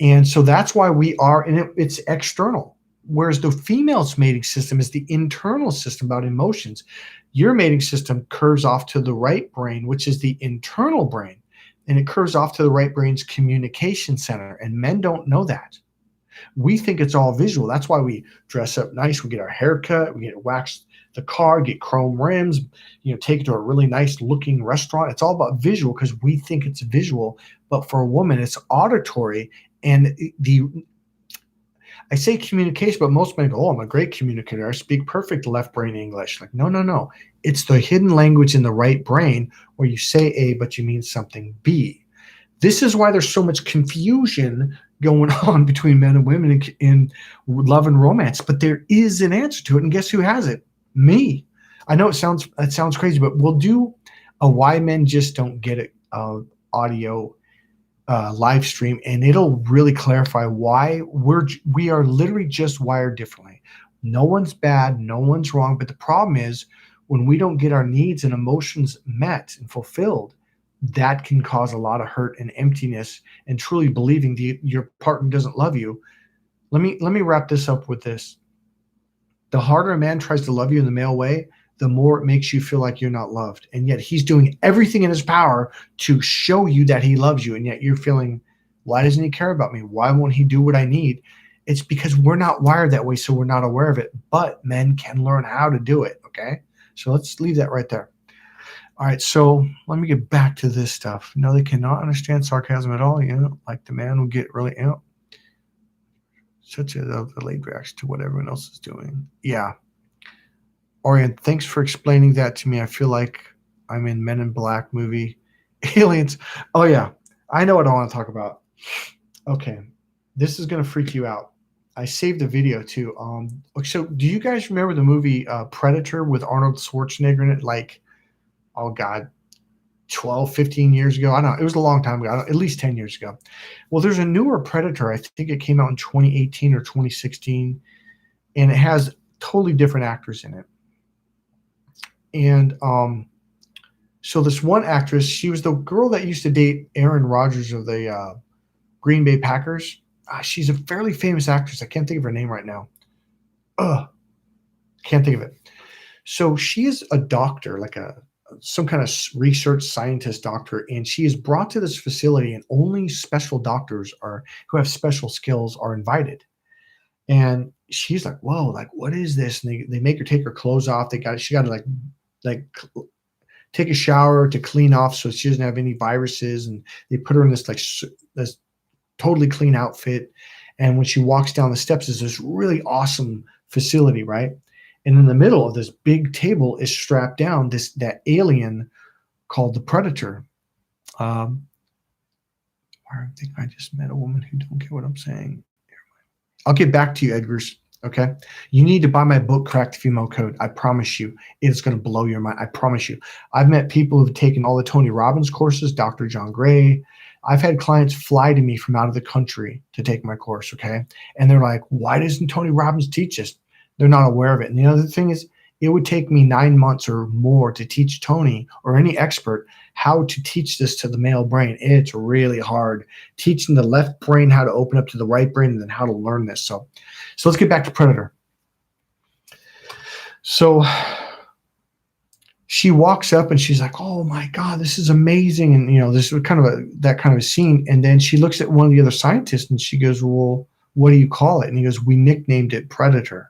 And so that's why we are, and it's external. Whereas the female's mating system is the internal system about emotions. Your mating system curves off to the right brain, which is the internal brain. and it curves off to the right brain's communication center. And men don't know that. We think it's all visual. That's why we dress up nice. We get our hair cut. We get waxed the car, get chrome rims, take it to a really nice looking restaurant. It's all about visual because we think it's visual. But for a woman, it's auditory. And I say communication, but most men go, oh, I'm a great communicator. I speak perfect left brain English. Like, no, no, no. It's the hidden language in the right brain where you say A, but you mean something B. This is why there's so much confusion going on between men and women in love and romance. But there is an answer to it. And guess who has it? Me. I know it sounds crazy, but we'll do a Why Men Just Don't Get It audio live stream, and it'll really clarify why we are literally just wired differently. No one's bad, no one's wrong, but the problem is when we don't get our needs and emotions met and fulfilled, that can cause a lot of hurt and emptiness and truly believing your partner doesn't love you. Let me wrap this up with this. The harder a man tries to love you in the male way, the more it makes you feel like you're not loved. And yet he's doing everything in his power to show you that he loves you. And yet you're feeling, why doesn't he care about me? Why won't he do what I need? It's because we're not wired that way, so we're not aware of it. But men can learn how to do it, okay? So let's leave that right there. All right, so let me get back to this stuff. No, they cannot understand sarcasm at all. Like the man will get really, such a delayed reaction to what everyone else is doing. Yeah. Orion, thanks for explaining that to me. I feel like I'm in Men in Black movie. Aliens. Oh, yeah. I know what I want to talk about. Okay. This is going to freak you out. I saved a video, too. So do you guys remember the movie Predator with Arnold Schwarzenegger in it? Like, oh, God, 12, 15 years ago? I don't know. It was a long time ago. At least 10 years ago. Well, there's a newer Predator. I think it came out in 2018 or 2016. And it has totally different actors in it. And so this one actress, she was the girl that used to date Aaron Rodgers of the Green Bay Packers. She's a fairly famous actress. I can't think of her name right now. Can't think of it. So she is a doctor, like some kind of research scientist doctor, and she is brought to this facility, and only special doctors who have special skills are invited. And she's like, whoa, like, what is this? And they make her take her clothes off. She got to like take a shower to clean off so she doesn't have any viruses. And they put her in this totally clean outfit. And when she walks down the steps, is this really awesome facility, right? And in the middle of this big table is strapped down that alien called the Predator. I think I just met a woman who don't get what I'm saying. I'll get back to you, Edgars. Okay. You need to buy my book, Cracked Female Code. I promise you, it's going to blow your mind. I promise you. I've met people who've taken all the Tony Robbins courses, Dr. John Gray. I've had clients fly to me from out of the country to take my course. Okay. And they're like, why doesn't Tony Robbins teach us? They're not aware of it. And the other thing is, it would take me 9 months or more to teach Tony or any expert how to teach this to the male brain. It's really hard. Teaching the left brain how to open up to the right brain and then how to learn this. So let's get back to Predator. So she walks up and she's like, oh my God, this is amazing. And, this is kind of that kind of a scene. And then she looks at one of the other scientists and she goes, well, what do you call it? And he goes, we nicknamed it Predator.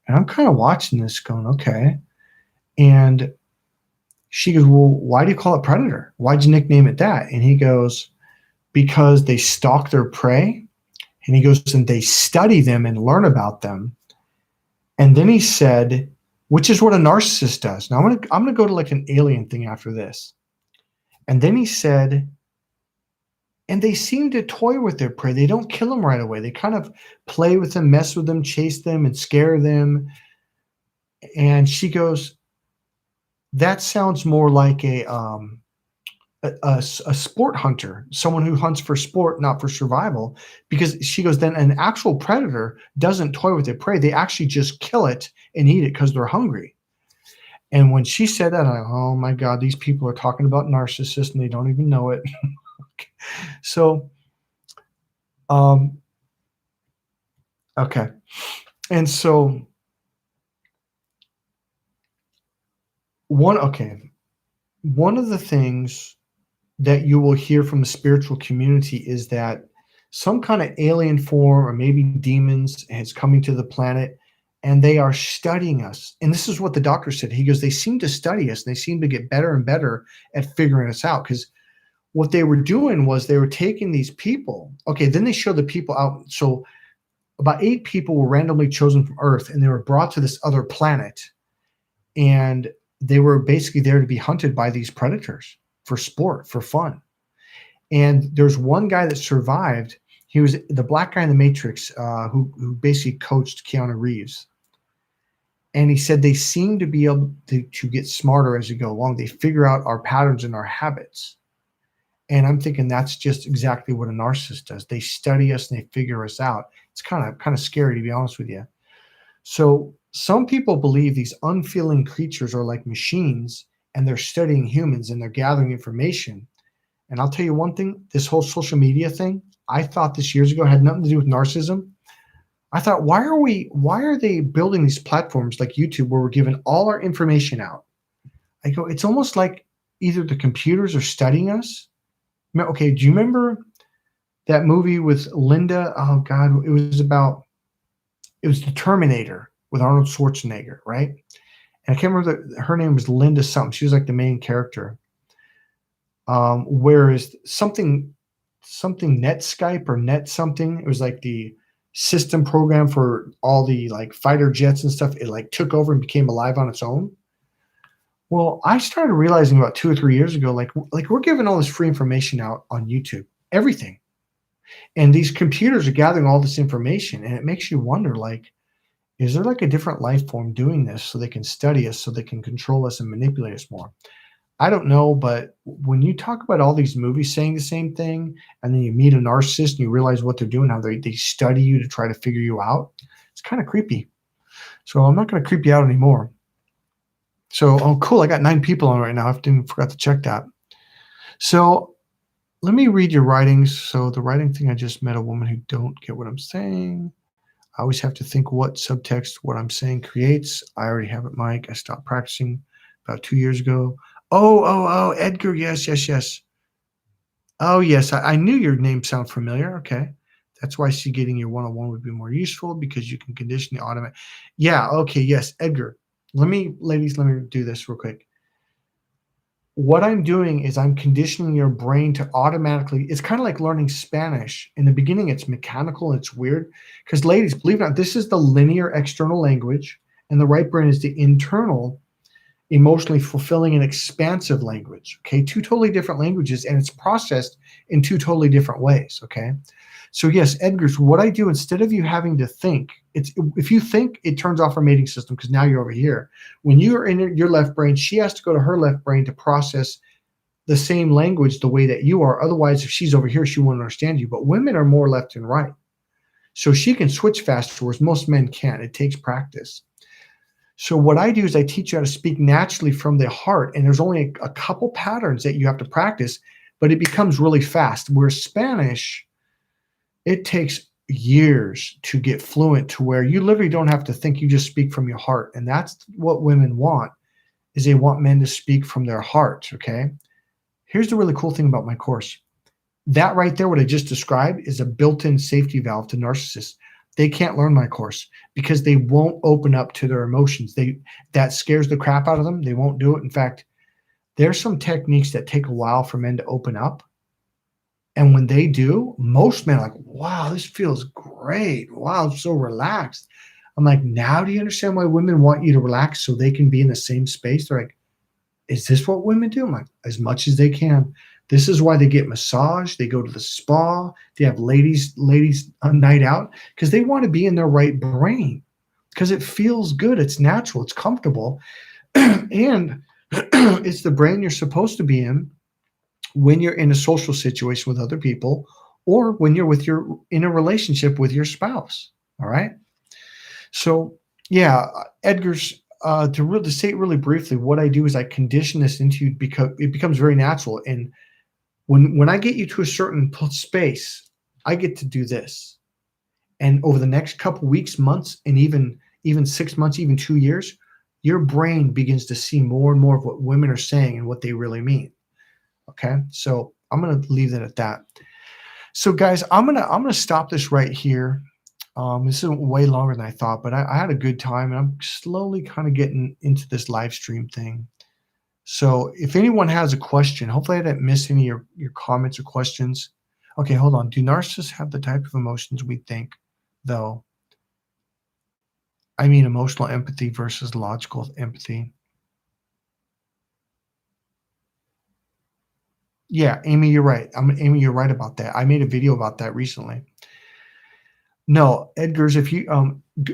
And I'm kind of watching this going, okay. And she goes, well, why do you call it Predator? Why'd you nickname it that? And he goes, because they stalk their prey. And he goes, and they study them and learn about them. And then he said, which is what a narcissist does. Now I'm gonna go to like an alien thing after this. And then he said, and they seem to toy with their prey. They don't kill them right away. They kind of play with them, mess with them, chase them, and scare them. And she goes, that sounds more like a sport hunter, someone who hunts for sport, not for survival. Because she goes, then an actual predator doesn't toy with their prey. They actually just kill it and eat it because they're hungry. And when she said that, I'm like, oh my God, these people are talking about narcissists and they don't even know it. So, okay. And so one of the things that you will hear from the spiritual community is that some kind of alien form or maybe demons is coming to the planet and they are studying us. And this is what the doctor said. He goes, they seem to study us and they seem to get better and better at figuring us out. Because what they were doing was they were taking these people. Okay, then they show the people out. So about 8 people were randomly chosen from Earth and they were brought to this other planet. And they were basically there to be hunted by these predators for sport, for fun. And there's one guy that survived. He was the black guy in the Matrix who basically coached Keanu Reeves. And he said they seem to be able to get smarter as you go along. They figure out our patterns and our habits. And I'm thinking that's just exactly what a narcissist does. They study us and they figure us out. It's kind of scary, to be honest with you. So some people believe these unfeeling creatures are like machines and they're studying humans and they're gathering information. And I'll tell you one thing, this whole social media thing, I thought this years ago had nothing to do with narcissism. I thought, why are they building these platforms like YouTube where we're giving all our information out? I go, it's almost like either the computers are studying us. Okay, do you remember that movie with Linda? Oh God, it was the Terminator with Arnold Schwarzenegger, right? And I can't remember her name was Linda something. She was like the main character. Whereas something Netskype or Net something, it was like the system program for all the like fighter jets and stuff. It like took over and became alive on its own. Well, I started realizing about 2 or 3 years ago, like we're giving all this free information out on YouTube, everything. And these computers are gathering all this information, and it makes you wonder, like, is there like a different life form doing this so they can study us, so they can control us and manipulate us more? I don't know, but when you talk about all these movies saying the same thing, and then you meet a narcissist and you realize what they're doing, how they study you to try to figure you out, it's kind of creepy. So I'm not going to creep you out anymore. So, oh, cool. I got 9 people on right now. I forgot to check that. So let me read your writings. So the writing thing, I just met a woman who don't get what I'm saying. I always have to think what subtext what I'm saying creates. I already have it, Mike. I stopped practicing about 2 years ago. Oh, Edgar. Yes. Oh, yes. I knew your name sounded familiar. Okay. That's why getting your one-on-one would be more useful because you can condition the automatic. Yeah. Okay. Yes. Edgar. Ladies, let me do this real quick. What I'm doing is I'm conditioning your brain to automatically, it's kind of like learning Spanish. In the beginning, it's mechanical and it's weird because ladies, believe it or not, this is the linear external language and the right brain is the internal, emotionally fulfilling and expansive language. Okay. 2 totally different languages and it's processed in 2 totally different ways. Okay. So yes, Edgar's, what I do instead of you having to think, if you think, it turns off our mating system because now you're over here. When you're in your left brain, she has to go to her left brain to process the same language the way that you are. Otherwise, if she's over here, she won't understand you. But women are more left and right. So she can switch faster, whereas most men can't. It takes practice. So what I do is I teach you how to speak naturally from the heart. And there's only a couple patterns that you have to practice, but it becomes really fast. Whereas Spanish, it takes years to get fluent to where you literally don't have to think, you just speak from your heart. And that's what women want, is they want men to speak from their heart, okay? Here's the really cool thing about my course. That right there, what I just described, is a built-in safety valve to narcissists. They can't learn my course because they won't open up to their emotions. That scares the crap out of them. They won't do it. In fact, there's some techniques that take a while for men to open up. And when they do, most men are like, wow, this feels great. Wow, I'm so relaxed. I'm like, now do you understand why women want you to relax so they can be in the same space? They're like, is this what women do? I'm like, as much as they can. This is why they get massage. They go to the spa. They have ladies a night out because they want to be in their right brain because it feels good. It's natural. It's comfortable. And it's the brain you're supposed to be in when you're in a social situation with other people or when you're in a relationship with your spouse. All right. So yeah, Edgar's, to say it really briefly, what I do is I condition this into you because it becomes very natural. And when I get you to a certain space, I get to do this. And over the next couple weeks, months, and even 6 months, even 2 years, your brain begins to see more and more of what women are saying and what they really mean. Okay, so I'm gonna leave that at that. So guys, I'm gonna stop this right here. This is way longer than I thought, but I had a good time, and I'm slowly kind of getting into this live stream thing. So if anyone has a question, hopefully I didn't miss any of your comments or questions. Okay, hold on. Do narcissists have the type of emotions we think, though? I mean, emotional empathy versus logical empathy. Yeah, Amy, you're right. Amy, you're right about that. I made a video about that recently. No, Edgar's, if you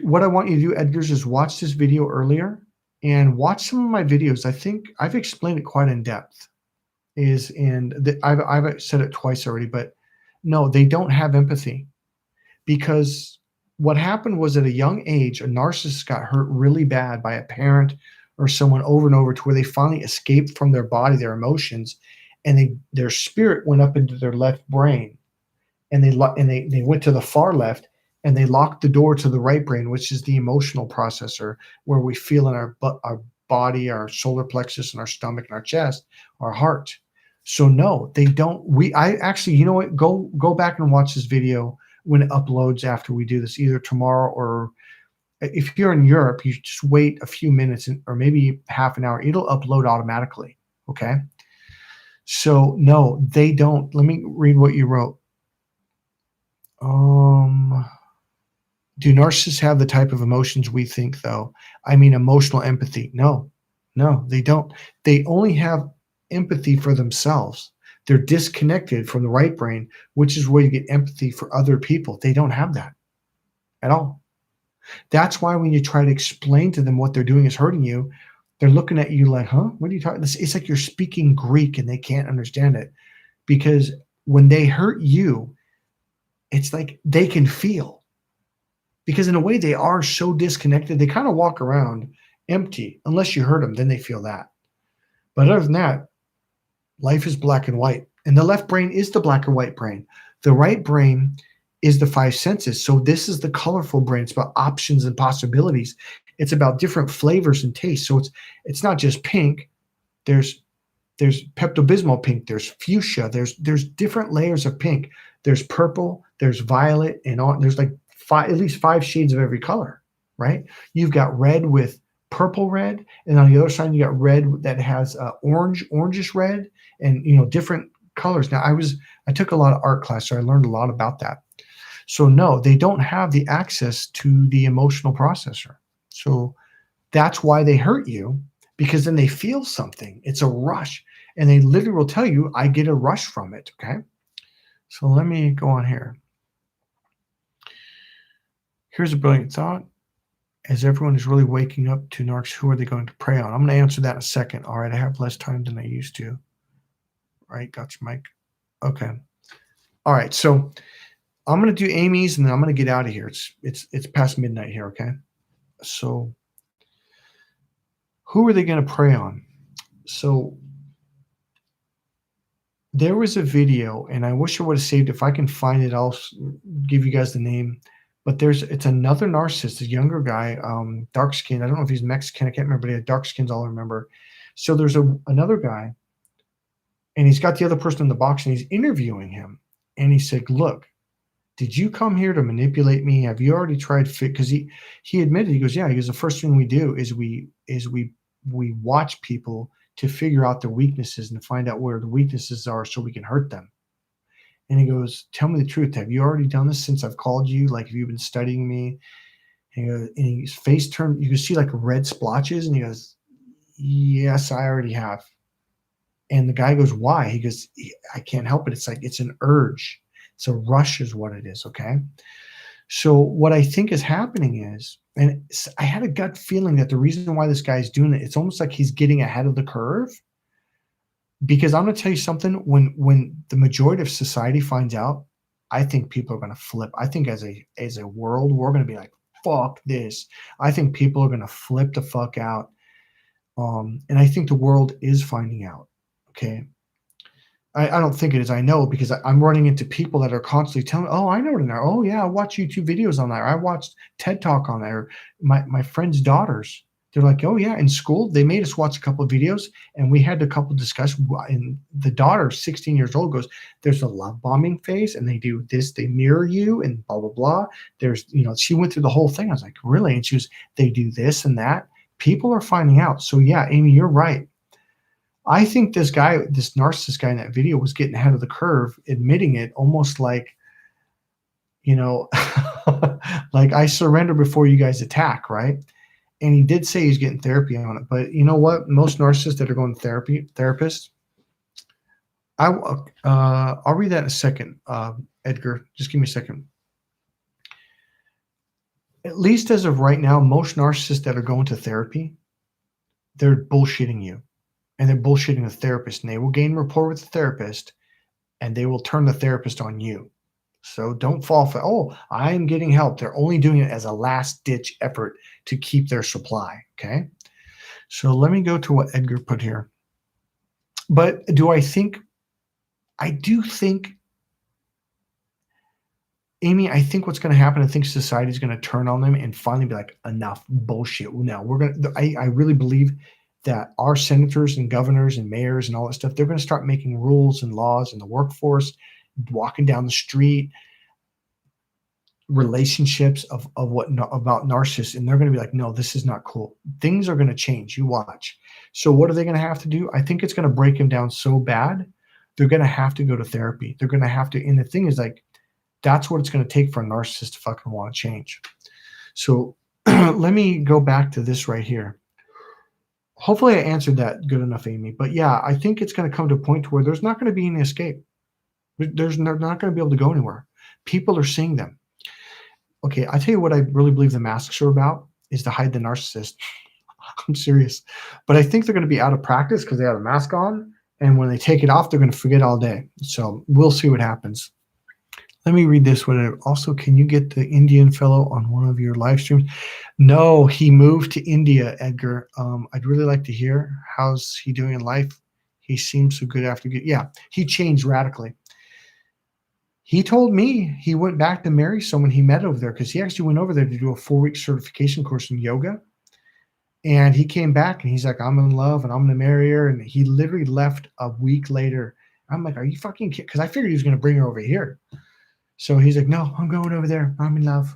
what I want you to do, Edgar's, is watch this video earlier and watch some of my videos. I think I've explained it quite in depth. I've said it twice already, but no, they don't have empathy, because what happened was, at a young age, a narcissist got hurt really bad by a parent or someone over and over, to where they finally escaped from their body, their emotions, and their spirit went up into their left brain, and they went to the far left, and they locked the door to the right brain, which is the emotional processor, where we feel in our body, our solar plexus, and our stomach, and our chest, our heart. So no, they don't. I actually, you know what? Go back and watch this video when it uploads after we do this, either tomorrow, or if you're in Europe, you just wait a few minutes, or maybe half an hour. It'll upload automatically. Okay. So no, they don't. Let me read what you wrote. Do narcissists have the type of emotions we think, though? I mean, emotional empathy. No, they don't. They only have empathy for themselves. They're disconnected from the right brain, which is where you get empathy for other people. They don't have that at all. That's why when you try to explain to them what they're doing is hurting you, they're looking at you like, huh? What are you talking? It's like you're speaking Greek and they can't understand it, because when they hurt you, it's like they can feel, because in a way they are so disconnected. They kind of walk around empty unless you hurt them. Then they feel that. But other than that, life is black and white. And the left brain is the black or white brain. The right brain is the five senses. So this is the colorful brain. It's about options and possibilities. It's about different flavors and tastes. So it's not just pink. There's Pepto-Bismol pink. There's fuchsia. There's different layers of pink. There's purple. There's violet, and there's like at least 5 shades of every color, right? You've got red with purple red, and on the other side you got red that has orangish red, and different colors. Now I took a lot of art class, so I learned a lot about that. So no, they don't have the access to the emotional processor. So that's why they hurt you, because then they feel something. It's a rush, and they literally will tell you, I get a rush from it. Okay, so let me go on here. Here's a brilliant thought. As everyone is really waking up to narcs, who are they going to prey on? I'm going to answer that in a second. All right, I have less time than I used to. All right, gotcha, Mike. Okay. All right, so I'm going to do Amy's, and then I'm going to get out of here. It's past midnight here, okay? So who are they going to prey on? So there was a video, and I wish I would have saved it. If I can find it, I'll give you guys the name. But it's another narcissist, a younger guy, dark skin. I don't know if he's Mexican. I can't remember. But he had dark skins, all I remember. So there's another guy, and he's got the other person in the box, and he's interviewing him. And he said, look, did you come here to manipulate me? Have you already tried fit? Because he admitted, he goes, yeah, he goes, the first thing we do is we watch people to figure out their weaknesses and to find out where the weaknesses are so we can hurt them. And he goes, tell me the truth. Have you already done this since I've called you? Like, have you been studying me? And his face turned, you can see like red splotches. And he goes, yes, I already have. And the guy goes, why? He goes, I can't help it. It's like, it's an urge. It's a rush is what it is. Okay. So what I think is happening is, and I had a gut feeling that the reason why this guy's doing it, it's almost like he's getting ahead of the curve. Because I'm going to tell you something, when the majority of society finds out, I think people are going to flip. I think as a world, we're going to be like, fuck this. I think people are going to flip the fuck out. And I think the world is finding out. Okay. I don't think it is. I know, because I'm running into people that are constantly telling me, oh, I know it in there. Oh yeah, I watch YouTube videos on that. Or I watched TED Talk on there. My friends' daughters, They're like, oh yeah, in school they made us watch a couple of videos, and we had a couple of discussions. And the daughter, 16 years old, goes, "There's a love bombing phase, and they do this. They mirror you, and blah blah blah." There's, she went through the whole thing. I was like, really? And she was, they do this and that. People are finding out. So yeah, Amy, you're right. I think this guy, this narcissist guy in that video, was getting ahead of the curve, admitting it, almost like, like, I surrender before you guys attack, right? And he did say he's getting therapy on it. But you know what? Most narcissists that are going to therapists, I'll read that in a second, Edgar. Just give me a second. At least as of right now, most narcissists that are going to therapy, they're bullshitting you. And they're bullshitting the therapist. And they will gain rapport with the therapist, and they will turn the therapist on you. So don't fall for, oh, I'm getting help. They're only doing it as a last-ditch effort to keep their supply, okay? So let me go to what Edgar put here. But I do think, Amy, I think what's going to happen, I think society is going to turn on them and finally be like, enough bullshit. Now, I really believe that our senators and governors and mayors and all that stuff, they're going to start making rules and laws in the workforce, walking down the street, relationships about narcissists, and they're going to be like, no, this is not cool. Things are going to change. You watch. So what are they going to have to do? I think it's going to break them down so bad, they're going to have to go to therapy. They're going to have to, and the thing is, like, that's what it's going to take for a narcissist to fucking want to change. So let me go back to this right here. Hopefully I answered that good enough, Amy. But yeah, I think it's going to come to a point where there's not going to be any escape. They're not going to be able to go anywhere. People are seeing them. Okay, I tell you what I really believe the masks are about is to hide the narcissist. I'm serious. But I think they're going to be out of practice because they have a mask on. And when they take it off, they're going to forget all day. So we'll see what happens. Let me read this one. Also, can you get the Indian fellow on one of your live streams? No, he moved to India, Edgar. I'd really like to hear, how's he doing in life? He seems so good after good. Yeah, he changed radically. He told me he went back to marry someone he met over there, because he actually went over there to do a 4-week certification course in yoga. And he came back and he's like, I'm in love and I'm going to marry her. And he literally left a week later. I'm like, are you fucking kidding? Because I figured he was going to bring her over here. So he's like, no, I'm going over there. I'm in love.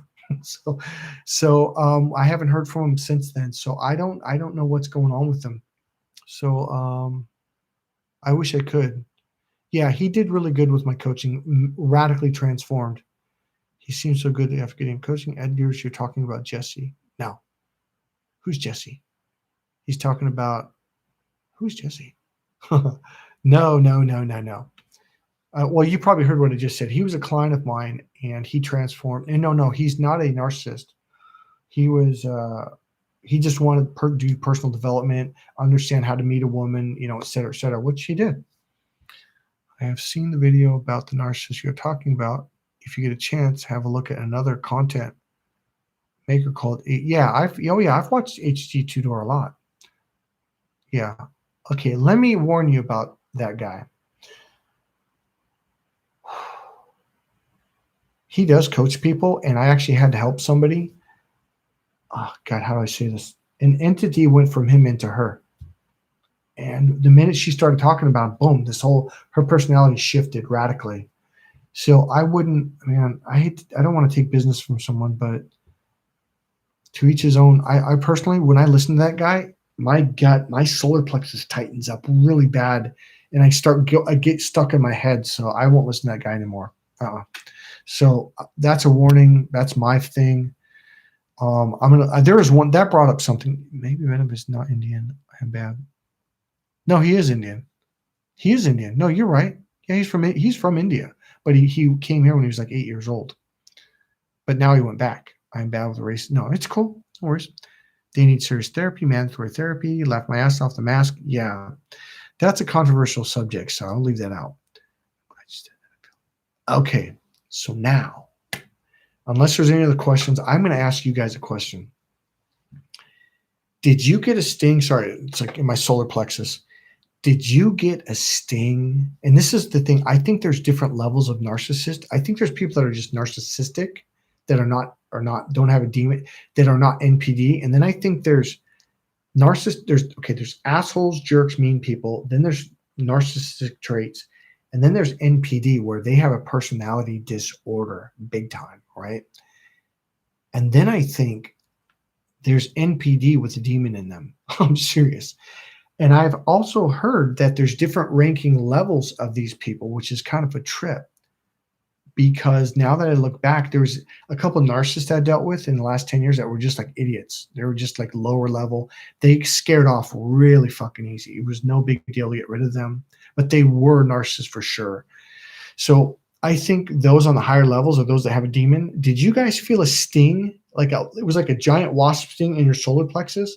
So I haven't heard from him since then. So I don't know what's going on with him. So I wish I could. Yeah, he did really good with my coaching, radically transformed. He seems so good after getting coaching. Edgar's, you're talking about Jesse. Now, who's Jesse? He's talking about, who's Jesse? No. Well, you probably heard what I just said. He was a client of mine, and he transformed. And no, he's not a narcissist. He was, he just wanted to do personal development, understand how to meet a woman, et cetera, which he did. I have seen the video about the narcissist you're talking about. If you get a chance, have a look at another content maker called, I've watched HG Tudor a lot. Yeah. Okay, let me warn you about that guy. He does coach people, and I actually had to help somebody. Oh, God, how do I say this? An entity went from him into her. And the minute she started talking about, boom, her personality shifted radically. So I wouldn't, man, I don't want to take business from someone, but to each his own. I personally, when I listen to that guy, my solar plexus tightens up really bad, and I get stuck in my head. So I won't listen to that guy anymore. So that's a warning. That's my thing. There was one that brought up something. Maybe Venom is not Indian. I'm bad. No, he is Indian. He is Indian. No, you're right. Yeah, he's from India, but he came here when he was like 8 years old. But now he went back. I'm bad with the race. No, it's cool. No worries. They need serious therapy, mandatory therapy. Laugh my ass off the mask. Yeah, that's a controversial subject, so I'll leave that out. Okay, so now, unless there's any other questions, I'm going to ask you guys a question. Did you get a sting? Sorry, it's like in my solar plexus. Did you get a sting? And this is the thing. I think there's different levels of narcissist. I think there's people that are just narcissistic, that don't have a demon, that are not NPD. And then I think there's There's assholes, jerks, mean people. Then there's narcissistic traits, and then there's NPD where they have a personality disorder, big time, right? And then I think there's NPD with a demon in them. I'm serious. And I've also heard that there's different ranking levels of these people, which is kind of a trip. Because now that I look back, there was a couple of narcissists I dealt with in the last 10 years that were just like idiots. They were just like lower level. They scared off really fucking easy. It was no big deal to get rid of them, but they were narcissists for sure. So I think those on the higher levels are those that have a demon. Did you guys feel a sting? It was like a giant wasp sting in your solar plexus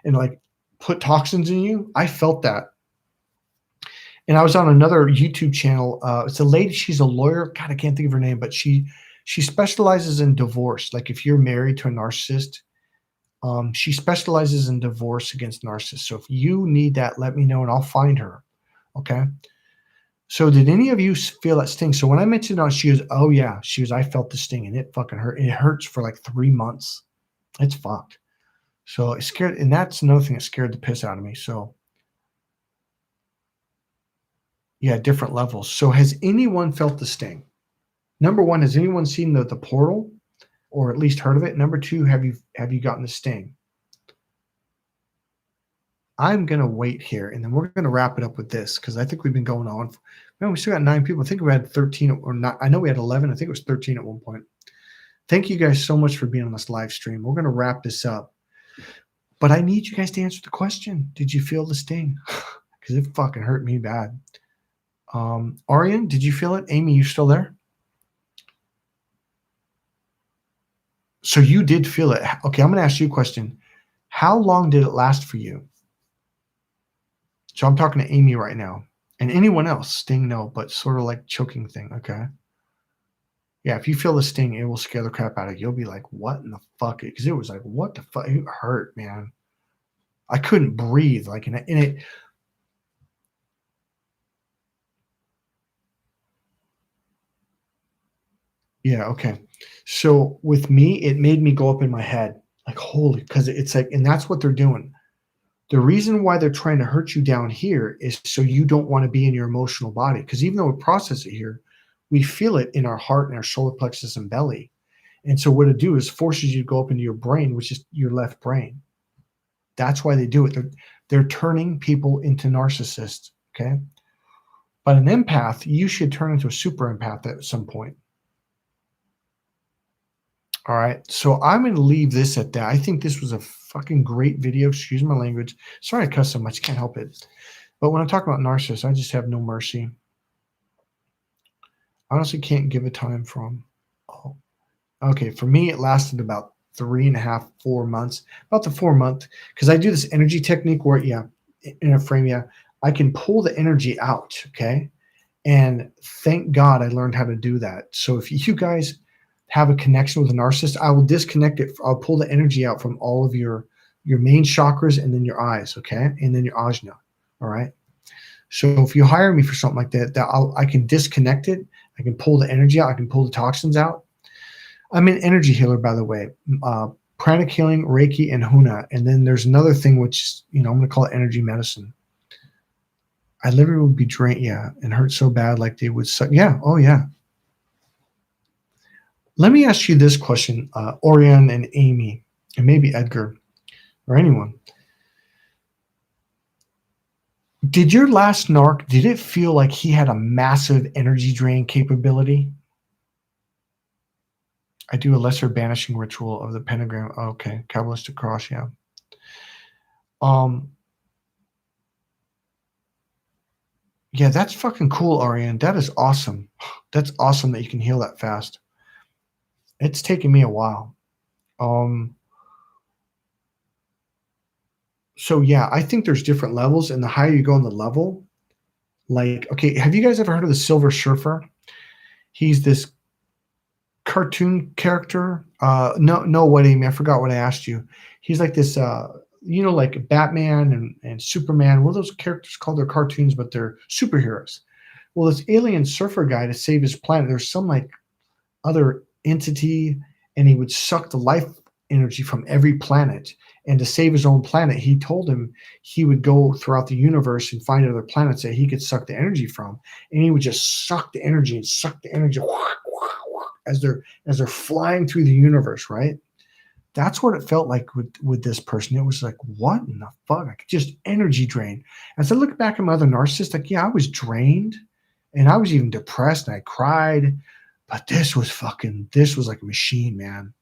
and like put toxins in you? I felt that. And I was on another YouTube channel. It's a lady. She's a lawyer. God, I can't think of her name, but she specializes in divorce. Like if you're married to a narcissist, she specializes in divorce against narcissists. So if you need that, let me know and I'll find her. Okay. So did any of you feel that sting? So when I mentioned it, she goes, "Oh yeah." She goes, "I felt the sting and it fucking hurt. It hurts for like 3 months. It's fucked." So it scared, and that's another thing that scared the piss out of me. So yeah, different levels. So has anyone felt the sting? Number one, has anyone seen the portal or at least heard of it? Number two, have you gotten the sting? I'm gonna wait here and then we're gonna wrap it up with this because I think we've been going on. Man, we still got 9 people. I think we had 13 or not. I know we had 11. I think it was 13 at one point. Thank you guys so much for being on this live stream. We're gonna wrap this up. But I need you guys to answer the question. Did you feel the sting? Because it fucking hurt me bad. Arian, did you feel it? Amy, you still there? So you did feel it. Okay, I'm going to ask you a question. How long did it last for you? So I'm talking to Amy right now. And anyone else, sting, no, but sort of like choking thing, okay? Yeah, if you feel the sting, it will scare the crap out of you. You'll be like, what in the fuck? Because it was like, what the fuck? It hurt, man. I couldn't breathe. Like, and it. Yeah, okay. So with me, it made me go up in my head. Like, holy, because it's like, and that's what they're doing. The reason why they're trying to hurt you down here is so you don't want to be in your emotional body. Because even though we process it here, we feel it in our heart and our solar plexus and belly. And so what it do is forces you to go up into your brain, which is your left brain. That's why they do it. They're turning people into narcissists. Okay. But an empath, you should turn into a super empath at some point. All right. So I'm going to leave this at that. I think this was a fucking great video. Excuse my language. Sorry I cuss so much. Can't help it. But when I'm talking about narcissists, I just have no mercy. I honestly can't give a time from. Oh, okay. For me, it lasted about 3.5, 4 months. About the 4 month, because I do this energy technique where, yeah, in a frame, yeah, I can pull the energy out. Okay. And thank God I learned how to do that. So if you guys have a connection with a narcissist, I will disconnect it. I'll pull the energy out from all of your main chakras and then your eyes, okay? And then your ajna, all right? So if you hire me for something like that, I can disconnect it. I can pull the energy out. I can pull the toxins out. I'm an energy healer, by the way. Pranic healing, Reiki, and Huna. And then there's another thing, which, I'm going to call it energy medicine. I literally would be drained, yeah, and hurt so bad like they would suck. Yeah, oh yeah. Let me ask you this question, Orion and Amy, and maybe Edgar or anyone. Did your last narc, did it feel like he had a massive energy drain capability? I do a lesser banishing ritual of the pentagram. Okay, Kabbalistic cross, yeah. Yeah, that's fucking cool, Ariane. That is awesome. That's awesome that you can heal that fast. It's taken me a while. So yeah, I think there's different levels, and the higher you go on the level, like, okay, have you guys ever heard of the Silver Surfer? He's this cartoon character. No, what, Amy? I forgot what I asked you. He's like this, like Batman and Superman. What are those characters called? They're cartoons, but they're superheroes. Well, this alien surfer guy, to save his planet, there's some like other entity, and he would suck the life energy from every planet. And to save his own planet, he told him he would go throughout the universe and find other planets that he could suck the energy from. And he would just suck the energy and suck the energy as they're flying through the universe, right? That's what it felt like with this person. It was like, what in the fuck? Like, just energy drain. As I look back at my other narcissists, like, yeah, I was drained and I was even depressed and I cried, but this was like a machine, man.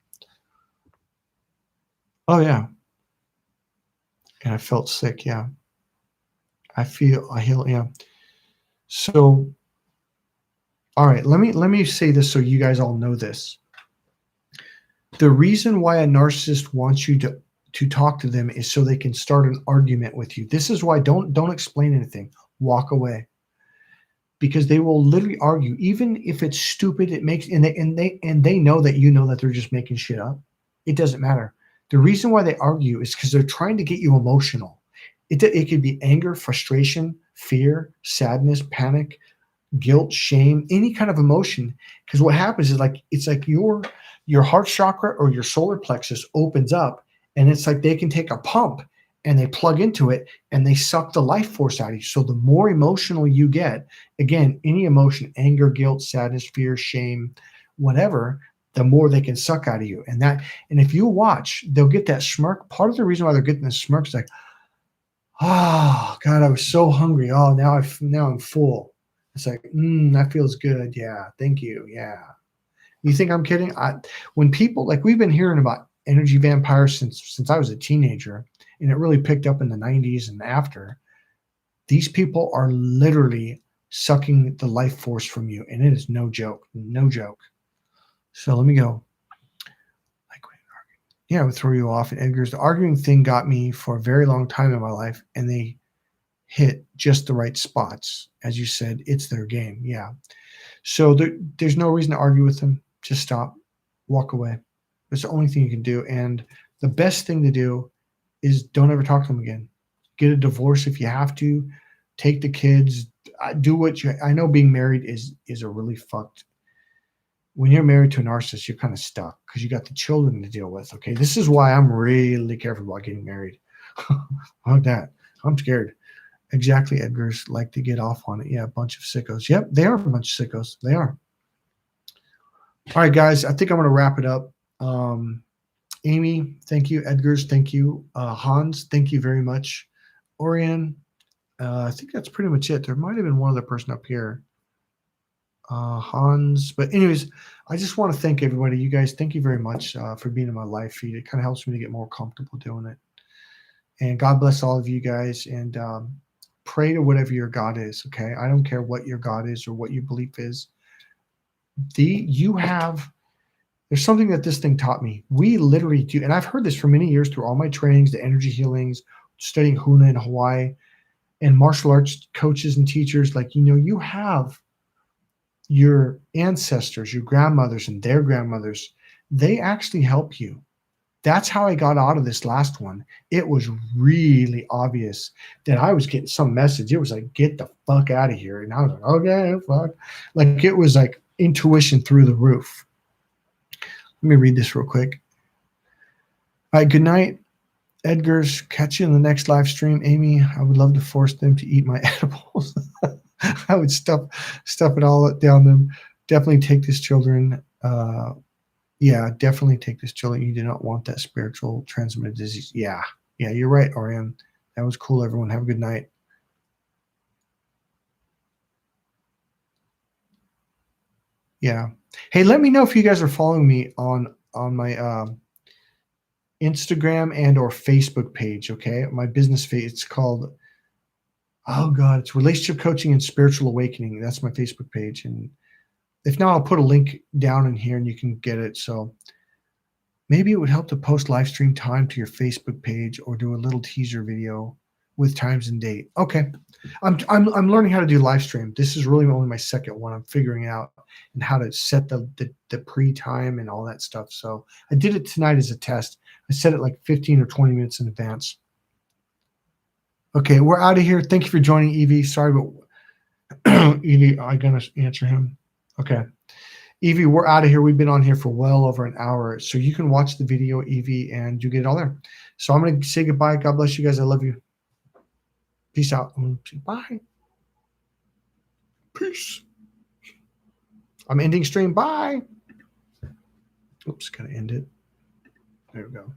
Oh yeah. And I felt sick. Yeah. I heal. Yeah. So, all right, let me say this so you guys all know this. The reason why a narcissist wants you to talk to them is so they can start an argument with you. This is why don't explain anything. Walk away. Because they will literally argue, even if it's stupid. It makes and they know that you know that they're just making shit up. It doesn't matter. The reason why they argue is because they're trying to get you emotional. It could be anger, frustration, fear, sadness, panic, guilt, shame, any kind of emotion. Because what happens is it's like your heart chakra or your solar plexus opens up, and it's like they can take a pump and they plug into it and they suck the life force out of you. So the more emotional you get, again, any emotion, anger, guilt, sadness, fear, shame, whatever, the more they can suck out of you. And if you watch, they'll get that smirk. Part of the reason why they're getting this smirk is like, oh God, I was so hungry. Oh, now I'm full. It's like, that feels good. Yeah, thank you. Yeah. You think I'm kidding? When people, like, we've been hearing about energy vampires since I was a teenager, and it really picked up in the 90s and after. These people are literally sucking the life force from you, and it is no joke. No joke. So let me go. Yeah, it would throw you off. And Edgar's, the arguing thing got me for a very long time in my life, and they hit just the right spots. As you said, it's their game. Yeah. So there's no reason to argue with them. Just stop, walk away. That's the only thing you can do. And the best thing to do is don't ever talk to them again. Get a divorce if you have to. Take the kids. Do what I know being married is a really fucked. When you're married to a narcissist, you're kind of stuck because you got the children to deal with. Okay. This is why I'm really careful about getting married. Like that. I'm scared. Exactly. Edgar's like to get off on it. Yeah. A bunch of sickos. Yep. They are a bunch of sickos. They are. All right, guys. I think I'm going to wrap it up. Amy, thank you. Edgar's, thank you. Hans, thank you very much. Orion, I think that's pretty much it. There might have been one other person up here. Hans, but anyways, I just want to thank everybody. You guys, thank you very much for being in my live feed. It kind of helps me to get more comfortable doing it. And God bless all of you guys, and pray to whatever your God is. Okay, I don't care what your God is or what your belief is. There's something that this thing taught me. We literally do, and I've heard this for many years through all my trainings, the energy healings, studying Huna in Hawaii, and martial arts coaches and teachers. Like, you have your ancestors, your grandmothers and their grandmothers. They actually help you. That's how I got out of this last one. It was really obvious that I was getting some message. It was like, get the fuck out of here. And I was like, okay, fuck. Like, it was like intuition through the roof. Let me read this real quick. All right, good night. Edgar's, catch you in the next live stream. Amy, I would love to force them to eat my edibles. I would stuff it all down them. Definitely take this, children. Yeah, definitely take this, children. You do not want that spiritual transmitted disease. Yeah, you're right, Orion. That was cool, everyone. Have a good night. Yeah. Hey, let me know if you guys are following me on my Instagram and or Facebook page. Okay, my business page. It's called, oh God, it's Relationship Coaching and Spiritual Awakening. That's my Facebook page. And if not, I'll put a link down in here and you can get it. So maybe it would help to post live stream time to your Facebook page or do a little teaser video with times and date. Okay. I'm learning how to do live stream. This is really only my second one. I'm figuring out and how to set the pre-time and all that stuff. So I did it tonight as a test. I set it like 15 or 20 minutes in advance. Okay, we're out of here. Thank you for joining, Evie. Sorry, but Evie, I'm going to answer him. Okay. Evie, we're out of here. We've been on here for well over an hour. So you can watch the video, Evie, and you get it all there. So I'm going to say goodbye. God bless you guys. I love you. Peace out. Bye. Peace. I'm ending stream. Bye. Oops, gotta end it. There we go.